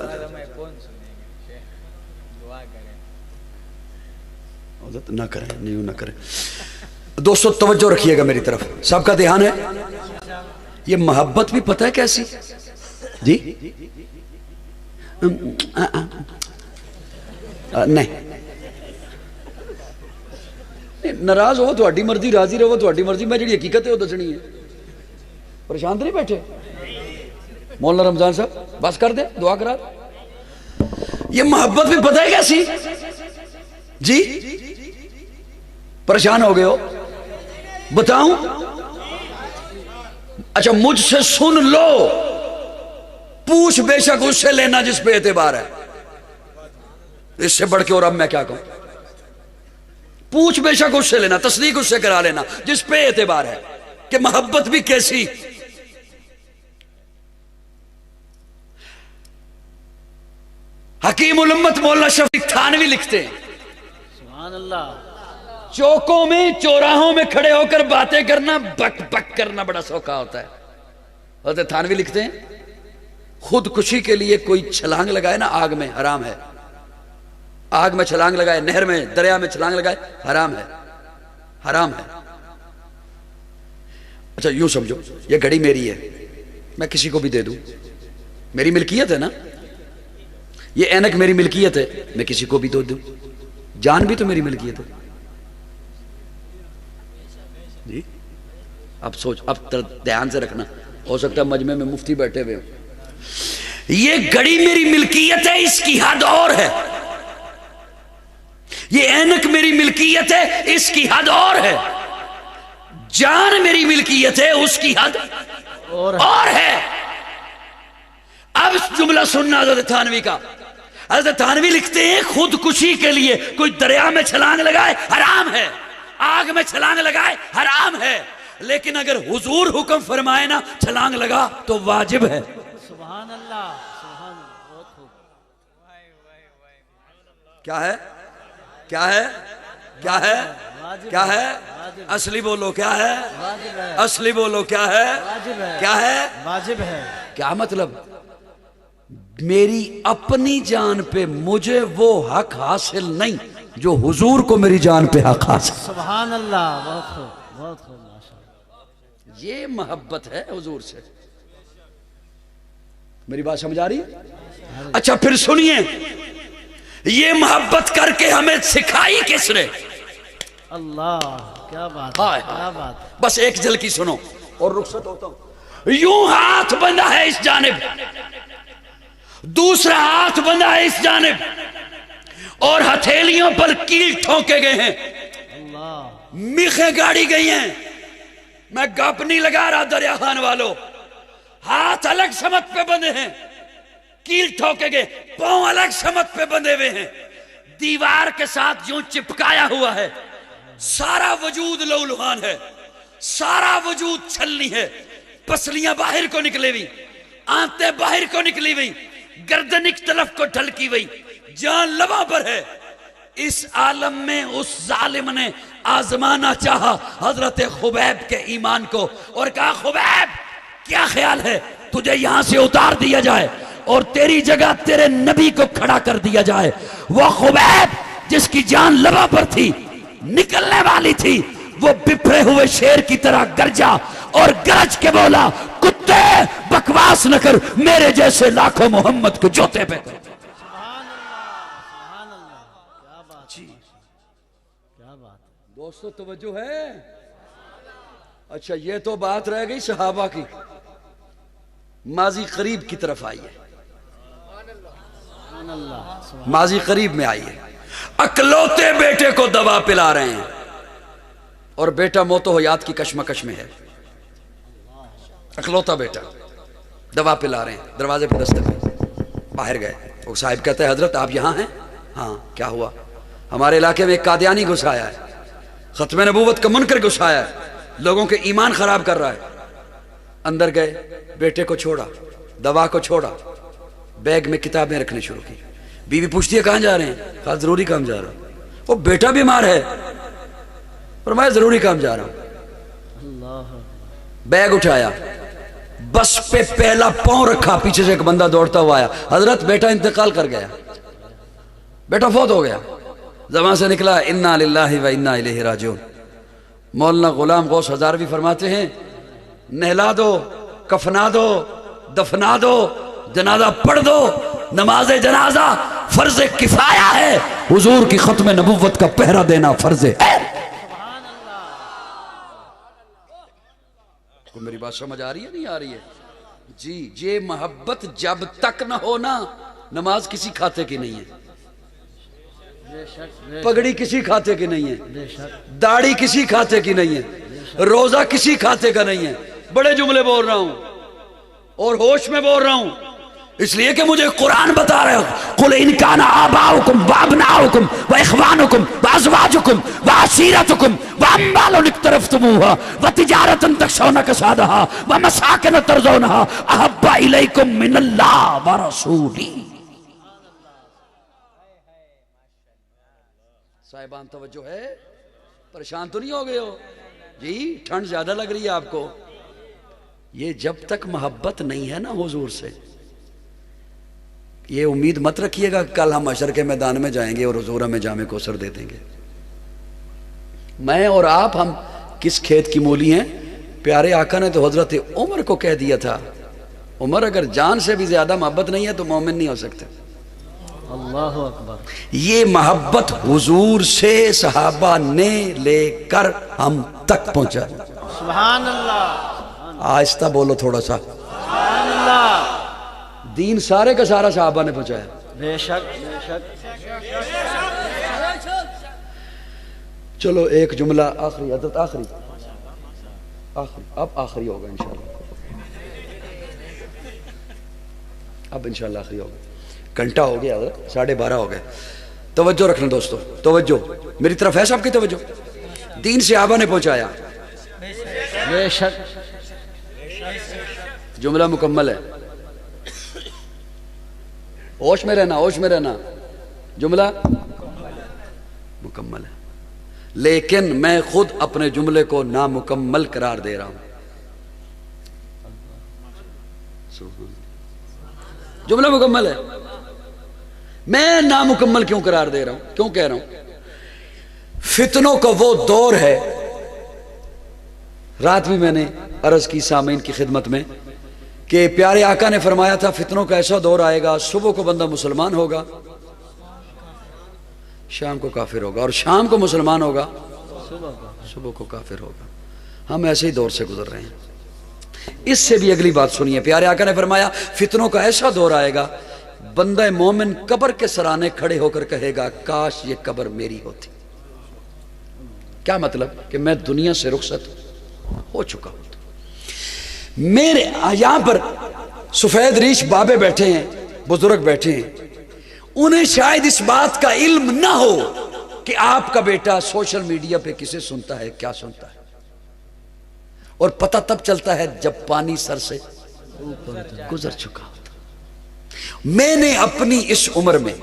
نہ کریں، نہیں نہ کریں۔ دوستو توجہ رکھیے گا میری طرف، سب کا دھیان ہے۔ یہ محبت بھی پتہ ہے کیسی جی؟ نہیں ناراض ہو تہاڈی مرضی، راضی رہو تہاڈی مرضی، میں جڑی حقیقت ہے وہ دسنی ہے۔ پریشان تو نہیں بیٹھے مولانا رمضان صاحب؟ بس کر دے، دعا کرا۔ یہ محبت بھی پتہ ہے کیسی جی؟ پریشان ہو گئے ہو؟ بتاؤں؟ اچھا مجھ سے سن لو، پوچھ بے شک اس سے لینا جس پہ اعتبار ہے، اس سے بڑھ کے اور اب میں کیا کہوں؟ پوچھ بے شک اس سے لینا، تصدیق اس سے کرا لینا جس پہ اعتبار ہے کہ محبت بھی کیسی۔ حکیم الامت مولانا شفیق تھانوی لکھتے ہیں سبحان اللہ، چوکوں میں چوراہوں میں کھڑے ہو کر باتیں کرنا، بک بک کرنا بڑا سوکھا ہوتا ہے۔ حضرت تھانوی لکھتے ہیں خودکشی کے لیے کوئی چھلانگ لگائے نا آگ میں، حرام ہے۔ آگ میں چھلانگ لگائے، نہر میں، دریا میں چھلانگ لگائے، حرام ہے، حرام ہے۔ اچھا یوں سمجھو یہ گھڑی میری ہے، میں کسی کو بھی دے دوں، میری ملکیت ہے نا۔ یہ اینک میری ملکیت ہے، میں کسی کو بھی دے دوں، جان بھی تو میری ملکیت ہے جی۔ اب سوچ، اب دھیان سے رکھنا، ہو سکتا ہے مجمع میں مفتی بیٹھے ہوئے ہوں۔ یہ گھڑی میری ملکیت ہے، اس کی حد اور ہے۔ یہ اینک میری ملکیت ہے، اس کی حد اور ہے۔ جان میری ملکیت ہے، اس کی حد اور ہے۔ اب جملہ سننا حضرت تھانوی کا۔ حضرت تھانوی لکھتے ہیں خودکشی کے لیے کوئی دریا میں چھلانگ لگائے حرام ہے، آگ میں چھلانگ لگائے حرام ہے، لیکن اگر حضور حکم فرمائے نا چھلانگ لگا تو واجب ہے۔ سبحان اللہ، سبحان اللہ، بہت خوب۔ کیا ہے؟ کیا ہے؟ کیا ہے؟ کیا ہے؟ اصلی بولو کیا ہے؟ واجب ہے، اصلی بولو کیا ہے؟ واجب ہے، کیا ہے؟ واجب ہے۔ کیا مطلب؟ میری اپنی جان پہ مجھے وہ حق حاصل نہیں جو حضور کو میری جان پہ حق حاصل۔ سبحان اللہ، بہت خوب، بہت خوب، ماشاءاللہ۔ یہ محبت ہے حضور سے۔ میری بات سمجھ آ رہی ہے؟ اچھا پھر سنیے، یہ محبت کر کے ہمیں سکھائی کس نے؟ اللہ، کیا بات ہے، کیا بات ہے۔ بس ایک جھلکی سنو اور رخصت ہوتا ہوں۔ یوں ہاتھ بندھا ہے اس جانب، دوسرا ہاتھ بندھا ہے اس جانب، اور ہتھیلیوں پر کیل ٹھونکے گئے ہیں، اللہ، میخیں گاڑی گئی ہیں۔ میں گپ نہیں لگا رہا دریا خان والوں، ہاتھ الگ سمت پہ بندھے ہیں، کیل ٹھوکے گئے، پاؤں الگ سمت پہ بندھے ہوئے ہیں، دیوار کے ساتھ یوں چپکایا ہوا ہے، سارا وجود لہولہان ہے، سارا وجود چھلنی ہے، پسلیاں باہر کو نکلے ہوئی، آنتیں باہر کو نکلی ہوئی، گردن ایک طرف کو ڈھلکی ہوئی، جان لباں پر ہے، اس عالم میں اس ظالم نے آزمانا چاہا حضرت خبیب کے ایمان کو اور کہا خبیب کیا خیال ہے تجھے یہاں سے اتار دیا جائے اور تیری جگہ تیرے نبی کو کھڑا کر دیا جائے. وہ خبیب جس کی جان لبا پر تھی نکلنے والی تھی وہ بپھرے ہوئے شیر کی طرح گرجا اور گرج کے بولا کتے بکواس نہ کر میرے جیسے لاکھوں محمد کو جوتے پہ کر. دوستو توجہ ہے. اچھا یہ تو بات رہ گئی صحابہ کی. ماضی قریب کی طرف آئیے. ماضی قریب میں آئیے. اکلوتے بیٹے کو دوا پلا رہے ہیں اور بیٹا موت و حیات کی کشمکش میں ہے. اکلوتا بیٹا دوا پلا رہے ہیں. دروازے پہ دستک باہر گئے. وہ صاحب کہتے ہیں حضرت آپ یہاں ہیں؟ ہاں. کیا ہوا؟ ہمارے علاقے میں ایک قادیانی گھسایا ہے, ختم نبوت کا منکر گھسایا ہے, لوگوں کے ایمان خراب کر رہا ہے. اندر گئے, بیٹے کو چھوڑا, دوا کو چھوڑا, بیگ میں کتابیں رکھنے شروع کی. بیوی پوچھتی ہے کہاں جا رہے ہیں؟ کہا ضروری کام جا رہا ہوں. وہ بیٹا بیمار ہے اور میں ضروری کام جا رہا ہوں. بیگ اٹھایا, بس پہ پہلا پاؤں رکھا, پیچھے سے ایک بندہ دوڑتا ہوا آیا. حضرت بیٹا انتقال کر گیا, بیٹا فوت ہو گیا. زبان سے نکلا انا للہ و انا الیہ راجعون. مولانا غلام غوث ہزاروی فرماتے ہیں نہلا دو, کفنا دو, دفنا دو, جنازہ پڑھ دو. نماز جنازہ فرض کفایہ ہے, حضور کی ختم نبوت کا پہرا دینا فرض ہے. کو میری بات سمجھ آ رہی ہے نہیں آ رہی ہے؟ جی یہ محبت جب تک نہ ہونا نماز کسی کھاتے کی نہیں ہے, پگڑی کسی کھاتے کی نہیں ہے, داڑھی کسی کھاتے کی نہیں ہے, روزہ کسی کھاتے کا نہیں ہے. بڑے جملے بول رہا ہوں اور ہوش میں بول رہا ہوں اس لیے کہ مجھے قرآن بتا رہے ہو قُلْ إِنْ كَانَ آبَاؤُكُمْ وَأَبْنَاؤُكُمْ وَإِخْوَانُكُمْ وَأَزْوَاجُكُمْ وَعَشِيرَتُكُمْ وَأَمْوَالٌ اقْتَرَفْتُمُوهَا وَتِجَارَةٌ تَخْشَوْنَ كَسَادَهَا وَمَسَاكِنَ تَرْضَوْنَهَا أَحَبَّ إِلَيْكُمْ مِنَ اللَّهِ وَرَسُولِهِ. صاحبان توجہ ہے؟ پریشان تو نہیں ہو گئے ہو جی؟ ٹھنڈ زیادہ لگ رہی ہے آپ کو. یہ جب تک محبت نہیں ہے نا حضور سے, یہ امید مت رکھیے گا کل ہم حشر کے میدان میں جائیں گے اور حضور ہمیں جام کوثر دے دیں گے. میں اور آپ ہم کس کھیت کی مولی ہیں؟ پیارے آقا نے تو حضرت عمر کو کہہ دیا تھا عمر اگر جان سے بھی زیادہ محبت نہیں ہے تو مومن نہیں ہو سکتے. اللہ اکبر. یہ محبت حضور سے صحابہ نے لے کر ہم تک پہنچا. سبحان اللہ. آہستہ بولو تھوڑا سا. سبحان اللہ. دین سارے کا سارا صحابہ نے پہنچایا. بے شک بے شک. چلو ایک جملہ آخری, حضرت آخری اب آخری ہوگا انشاءاللہ, اب انشاءاللہ آخری ہوگا. گھنٹہ ہو گیا حضرت, 12:30 ہو گئے. توجہ رکھنا دوستو, توجہ میری طرف ہے سب کی توجہ. دین صحابہ نے پہنچایا. بے شک. جملہ مکمل ہے, ہوش میں رہنا, ہوش میں رہنا. جملہ مکمل ہے لیکن میں خود اپنے جملے کو نامکمل قرار دے رہا ہوں. جملہ مکمل ہے, میں نامکمل کیوں قرار دے رہا ہوں؟ کیوں کہہ رہا ہوں؟ فتنوں کا وہ دور ہے. رات بھی میں نے عرض کی سامعین کی خدمت میں کہ پیارے آقا نے فرمایا تھا فتنوں کا ایسا دور آئے گا, صبح کو بندہ مسلمان ہوگا, شام کو کافر ہوگا, اور شام کو مسلمان ہوگا, صبح کو کافر ہوگا. ہم ایسے ہی دور سے گزر رہے ہیں. اس سے بھی اگلی بات سنیے. پیارے آقا نے فرمایا فتنوں کا ایسا دور آئے گا بندہ مومن قبر کے سرانے کھڑے ہو کر کہے گا کاش یہ قبر میری ہوتی. کیا مطلب؟ کہ میں دنیا سے رخصت ہو چکا ہوں. میرے یہاں پر سفید ریش بابے بیٹھے ہیں, بزرگ بیٹھے ہیں, انہیں شاید اس بات کا علم نہ ہو کہ آپ کا بیٹا سوشل میڈیا پہ کسے سنتا ہے, کیا سنتا ہے, اور پتہ تب چلتا ہے جب پانی سر سے گزر چکا ہوتا. میں نے اپنی اس عمر میں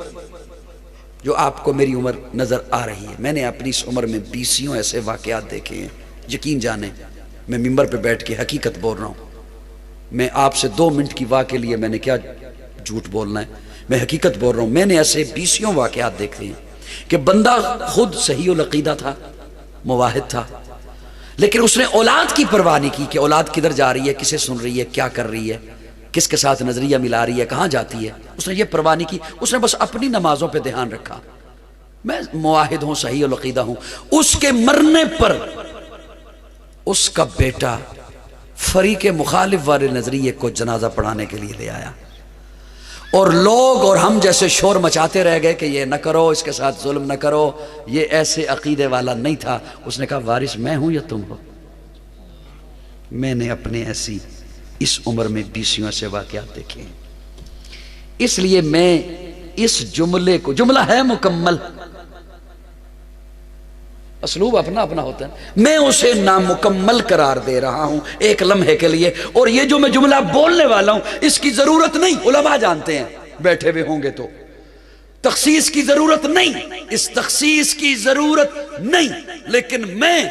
جو آپ کو میری عمر نظر آ رہی ہے، میں نے اپنی اس عمر میں 20 ایسے واقعات دیکھے ہیں، یقین جانیں میں ممبر پہ بیٹھ کے حقیقت بول رہا ہوں، میں آپ سے 2 منٹ کی واہ کے لیے میں نے کیا جھوٹ بولنا ہے، میں حقیقت بول رہا ہوں۔ میں نے ایسے 20 واقعات دیکھے ہیں کہ بندہ خود صحیح العقیدہ تھا، موحد تھا، لیکن اس نے اولاد کی پرواہ نہیں کی کہ اولاد کدھر جا رہی ہے، کسے سن رہی ہے، کیا کر رہی ہے، کس کے ساتھ نظریہ ملا رہی ہے، کہاں جاتی ہے، اس نے یہ پرواہ نہیں کی، اس نے بس اپنی نمازوں پہ دھیان رکھا۔ میں موحد ہوں، صحیح العقیدہ ہوں۔ اس کے مرنے پر اس کا بیٹا فریق مخالف والے نظریے کو جنازہ پڑھانے کے لیے لے آیا، اور لوگ اور ہم جیسے شور مچاتے رہ گئے کہ یہ نہ کرو، اس کے ساتھ ظلم نہ کرو، یہ ایسے عقیدے والا نہیں تھا۔ اس نے کہا وارث میں ہوں یا تم ہو؟ میں نے اپنے ایسی اس عمر میں 20 ایسے واقعات دیکھے ہیں، اس لیے میں اس جملے کو، جملہ ہے مکمل، اسلوب اپنا اپنا ہوتا ہے، میں اسے نامکمل قرار دے رہا ہوں ایک لمحے کے لیے، اور یہ جو میں جملہ بولنے والا ہوں اس کی ضرورت نہیں، علماء جانتے ہیں بیٹھے ہوئے ہوں گے تو، تخصیص کی ضرورت نہیں، اس تخصیص کی ضرورت نہیں، لیکن میں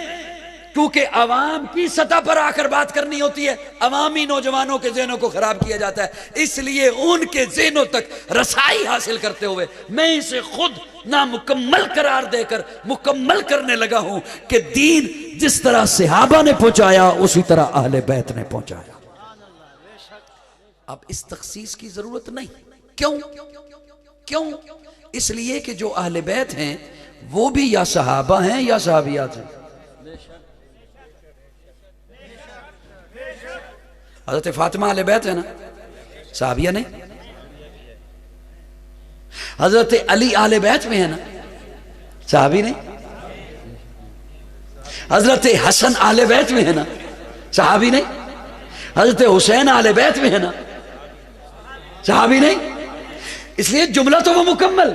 کیونکہ عوام کی سطح پر آ کر بات کرنی ہوتی ہے، عوامی نوجوانوں کے ذہنوں کو خراب کیا جاتا ہے، اس لیے ان کے ذہنوں تک رسائی حاصل کرتے ہوئے میں اسے خود نامکمل قرار دے کر مکمل کرنے لگا ہوں کہ دین جس طرح صحابہ نے پہنچایا اسی طرح اہل بیت نے پہنچایا۔ اب اس تخصیص کی ضرورت نہیں۔ کیوں؟ اس لیے کہ جو اہل بیت ہیں وہ بھی یا صحابہ ہیں یا صحابیات ہیں۔ حضرت فاطمہ اہل بیت ہے نا، صحابیہ نہیں؟ حضرت علی اہل بیت میں ہے نا، صحابی نہیں؟ حضرت حسن اہل بیت میں ہے نا، صحابی نہیں؟ حضرت حسین اہل بیت میں ہے نا، صحابی نہیں؟ اس لیے جملہ تو وہ مکمل،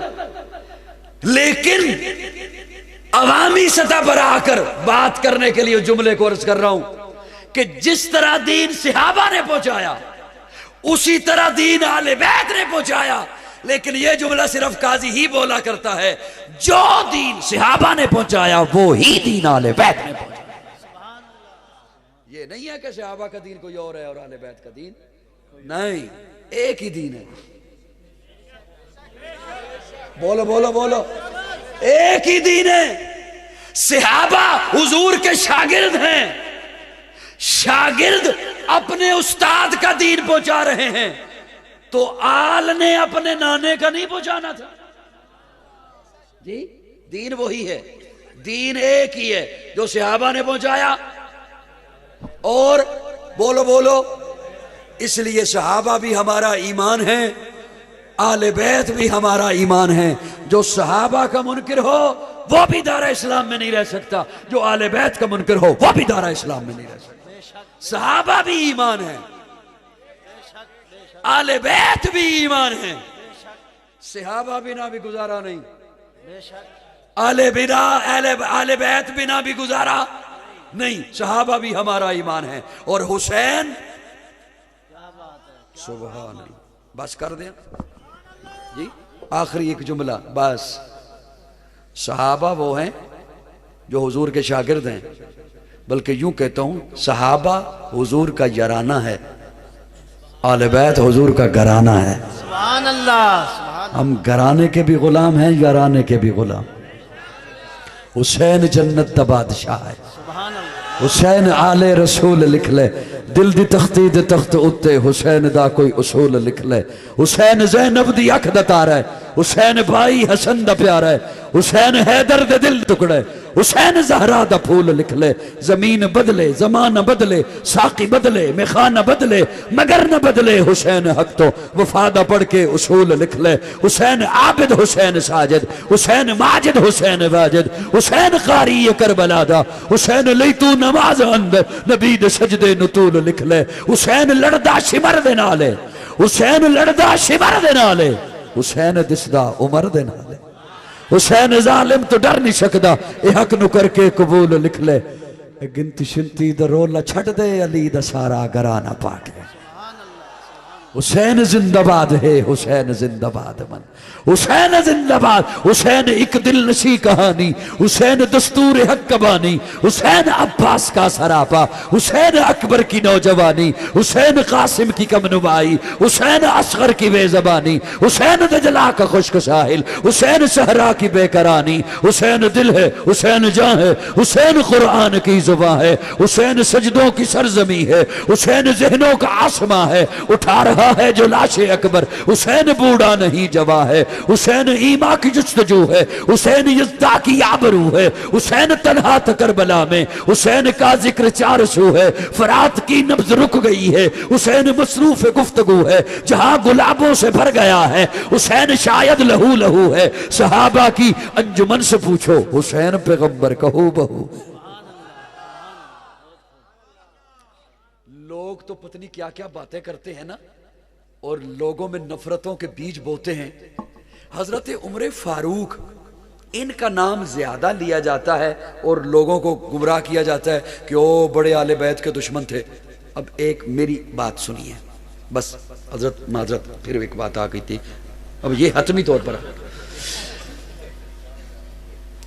لیکن عوامی سطح پر آ کر بات کرنے کے لیے جملے کو عرض کر رہا ہوں کہ جس طرح دین صحابہ نے پہنچایا اسی طرح دین اہل بیت نے پہنچایا، لیکن یہ جملہ صرف قاضی ہی بولا کرتا ہے، جو دین صحابہ نے پہنچایا وہی دین اہل بیت نے پہنچایا۔ یہ نہیں ہے کہ صحابہ کا دین کوئی اور ہے اور اہل بیت کا دین نہیں، ایک ہی دین ہے۔ بولو بولو بولو، ایک ہی دین ہے۔ صحابہ حضور کے شاگرد ہیں، شاگرد اپنے استاد کا دین پہنچا رہے ہیں، تو آل نے اپنے نانے کا نہیں پہنچانا تھا؟ جی دین وہی ہے، دین ایک ہی ہے جو صحابہ نے پہنچایا، اور بولو بولو، اس لیے صحابہ بھی ہمارا ایمان ہے، اہل بیت بھی ہمارا ایمان ہے۔ جو صحابہ کا منکر ہو وہ بھی دارہ اسلام میں نہیں رہ سکتا، جو اہل بیت کا منکر ہو وہ بھی دارہ اسلام میں نہیں رہ سکتا۔ صحابہ بھی ایمان ہے، اہل بیت بھی ایمان ہے، صحابہ بنا بھی گزارا نہیں، اہل بیت بنا بھی گزارا نہیں، صحابہ بھی ہمارا ایمان ہے۔ اور حسین، سبحان اللہ، بس کر دیں جی، آخری ایک جملہ بس۔ صحابہ وہ ہیں جو حضور کے شاگرد ہیں، بلکہ یوں کہتا ہوں صحابہ حضور کا یارانہ ہے، اہل بیت حضور کا گھرانہ ہے۔ سبحان اللہ، ہم گھرانے کے بھی غلام ہیں، یارانے کے بھی غلام۔ حسین جنت دا بادشاہ ہے، سبحان اللہ، حسین آل رسول لکھ لے، دل دی تختی دے تخت اتے حسین دا کوئی اصول لکھ لے، حسین زینب دی اکھ دا تارا ہے، حسین بھائی حسن دا پیارا ہے، حسین حیدر دے دل ٹکڑے، حسین زہرا دا پھول لکھ لے۔ زمین بدلے، زمانہ بدلے، ساقی بدلے، میخانہ بدلے، مگر نہ بدلے حسین حق تو وفادہ پڑھ کے اصول لکھ لے۔ حسین عابد، حسین ساجد، حسین ماجد، حسین واجد، حسین قاری کربلا دا، حسین لیتو نماز اندر نبی دے سجدے نطول لکھ لے۔ حسین لڑدا شمر دے نالے، حسین لڑدا شمر دے نالے، حسین دسدا عمر دے نالے۔ حسین ظالم تو ڈر نہیں سکدا، اے حق نو کر کے قبول لکھ لے۔ اے گنتی شنتی دا رولا چھٹ دے، علی دا سارا گرانہ پاٹ لے۔ حسین زندہ باد ہے، حسین زندہ باد من، حسین زندہ باد، حسین ایک دل نشی کہانی، حسین دستور حق کبانی، حسین عباس کا سراپا، حسین اکبر کی نوجوانی، حسین قاسم کی کم نمائی، حسین اصغر کی بے زبانی، حسین دجلہ کا خشک ساحل، حسین صحرا کی بے قرانی، حسین دل ہے، حسین جاں ہے، حسین قرآن کی زباں ہے، حسین سجدوں کی سرزمی ہے، حسین ذہنوں کا آسماں ہے، اٹھا رہا ہے جو لاش اکبر، حسین بوڑھا نہیں جواں ہے، حسین ایما کی جستجو ہے، حسین یزدہ کی آبرو ہے، حسین تنہا تھا کربلا میں، حسین کا ذکر 400 ہے، فرات کی نبض رک گئی ہے، حسین مصروف گفتگو ہے، جہاں گلابوں سے بھر گیا ہے، حسین شاید لہو لہو ہے، صحابہ کی انجمن سے پوچھو حسین پیغمبر کہو بہو۔ لوگ تو پتہ نہیں کیا کیا باتیں کرتے ہیں نا، اور لوگوں میں نفرتوں کے بیج بوتے ہیں۔ حضرت عمر فاروق ان کا نام زیادہ لیا جاتا ہے اور لوگوں کو گمراہ کیا جاتا ہے کہ وہ بڑے آل بیت کے دشمن تھے۔ اب ایک میری بات سنیے بس، حضرت معذرت پھر ایک بات آ گئی تھی، اب یہ حتمی طور پر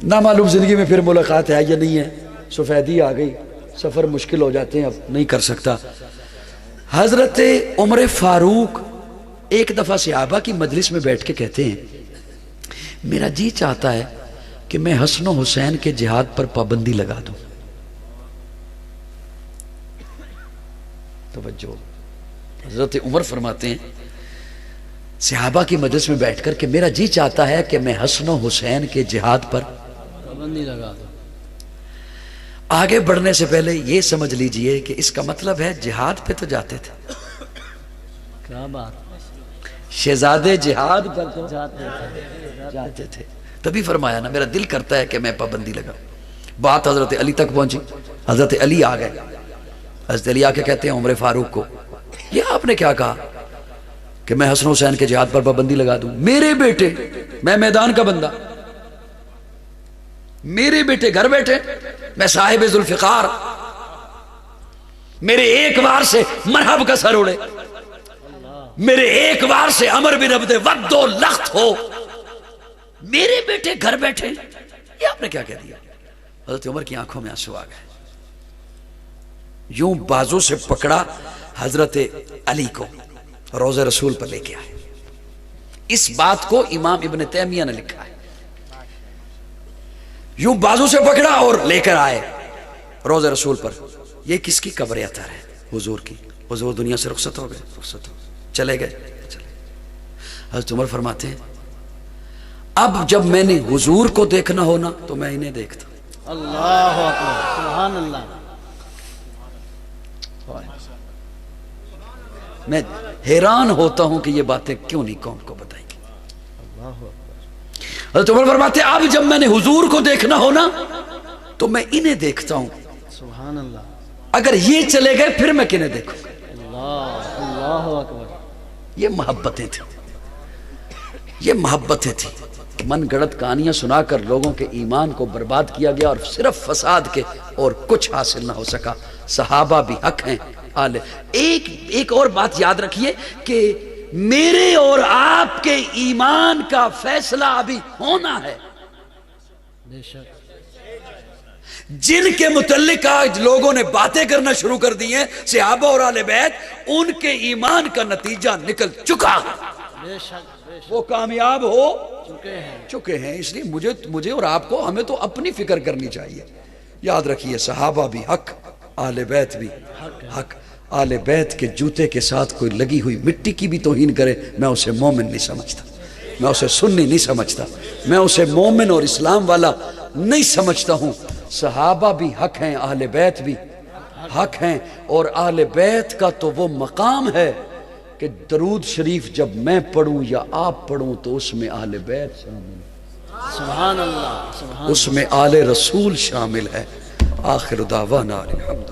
نامعلوم زندگی میں پھر ملاقات ہے یا نہیں ہے، سفیدی آ گئی، سفر مشکل ہو جاتے ہیں، اب نہیں کر سکتا۔ حضرت عمر فاروق ایک دفعہ صحابہ کی مجلس میں بیٹھ کے کہتے ہیں میرا جی چاہتا ہے کہ میں حسن و حسین کے جہاد پر پابندی لگا دوں۔ توجہ، حضرت عمر فرماتے ہیں صحابہ کی مجلس میں بیٹھ کر کہ میرا جی چاہتا ہے کہ میں حسن و حسین کے جہاد پر پابندی لگا دو۔ آگے بڑھنے سے پہلے یہ سمجھ لیجئے کہ اس کا مطلب ہے جہاد پہ تو جاتے تھے، کیا بات، شہزادے جہاد پر تو جاتے جاتے تھے، تبھی فرمایا نا میرا دل کرتا ہے کہ میں پابندی لگاؤں۔ بات حضرت علی تک پہنچی، حضرت علی آ گئے، حضرت علی آ کے کہتے ہیں عمر فاروق کو یہ آپ نے کیا کہا کہ میں حسن حسین کے جہاد پر پابندی لگا دوں؟ میرے بیٹے، میں میدان کا بندہ، میرے بیٹے گھر بیٹھے، میں صاحب ذوالفقار، میرے ایک وار سے مرحب کا سر اڑے، میرے ایک وار سے امر بن عبد ود و لخت ہو، میرے بیٹے گھر بیٹھے، یہ آپ نے کیا کہہ دیا؟ حضرت عمر کی آنکھوں میں آنسو آ گئے، یوں بازو سے پکڑا حضرت علی کو، روضہ رسول پر لے کے آئے۔ اس بات کو امام ابن تیمیہ نے لکھا ہے، یوں بازو سے پکڑا اور لے کر آئے روضہ رسول پر۔ یہ کس کی قبر اطہر ہے؟ حضور کی۔ حضور دنیا سے رخصت ہو گئے، رخصت ہو چلے گئے، چلے۔ حضرت عمر فرماتے ہیں اب جب میں نے حضور کو دیکھنا ہونا تو میں انہیں دیکھتا۔ اللہ اکبر، سبحان اللہ۔ میں حیران ہوتا ہوں کہ یہ باتیں کیوں نہیں قوم کو بتائیں گی۔ حضرت عمر فرماتے ہیں اب جب میں نے حضور کو دیکھنا ہونا تو میں انہیں دیکھتا ہوں، سبحان اللہ۔ اگر یہ چلے گئے پھر میں کنہیں دیکھوں۔ اللہ اکبر۔ یہ محبتیں تھیں، یہ محبتیں تھیں۔ من گڑت کہانیاں سنا کر لوگوں کے ایمان کو برباد کیا گیا اور صرف فساد کے اور کچھ حاصل نہ ہو سکا۔ صحابہ بھی حق ہیں، ایک اور بات یاد رکھیے کہ میرے اور آپ کے ایمان کا فیصلہ ابھی ہونا ہے۔ بے شک۔ جن کے متعلق آج لوگوں نے باتیں کرنا شروع کر دی ہیں صحابہ اور اہل بیت، ان کے ایمان کا نتیجہ نکل چکا ہے، بے شک، بے شک، وہ کامیاب ہو چکے ہیں۔ اس لیے مجھے اور آپ کو ہمیں تو اپنی فکر کرنی چاہیے۔ یاد رکھیے صحابہ بھی حق، اہل بیت بھی حق۔ اہل بیت کے جوتے کے ساتھ کوئی لگی ہوئی مٹی کی بھی توہین کرے میں اسے مومن نہیں سمجھتا، میں اسے سنی نہیں سمجھتا، میں اسے مومن اور اسلام والا نہیں سمجھتا ہوں۔ صحابہ بھی حق ہیں، اہل بیت بھی حق ہیں، اور اہل بیت کا تو وہ مقام ہے کہ درود شریف جب میں پڑھوں یا آپ پڑھوں تو اس میں اہل بیت شامل ہے، سبحان اللہ، سبحان اللہ۔ اس میں آل رسول شامل ہے۔ آخر دعوانا الحمد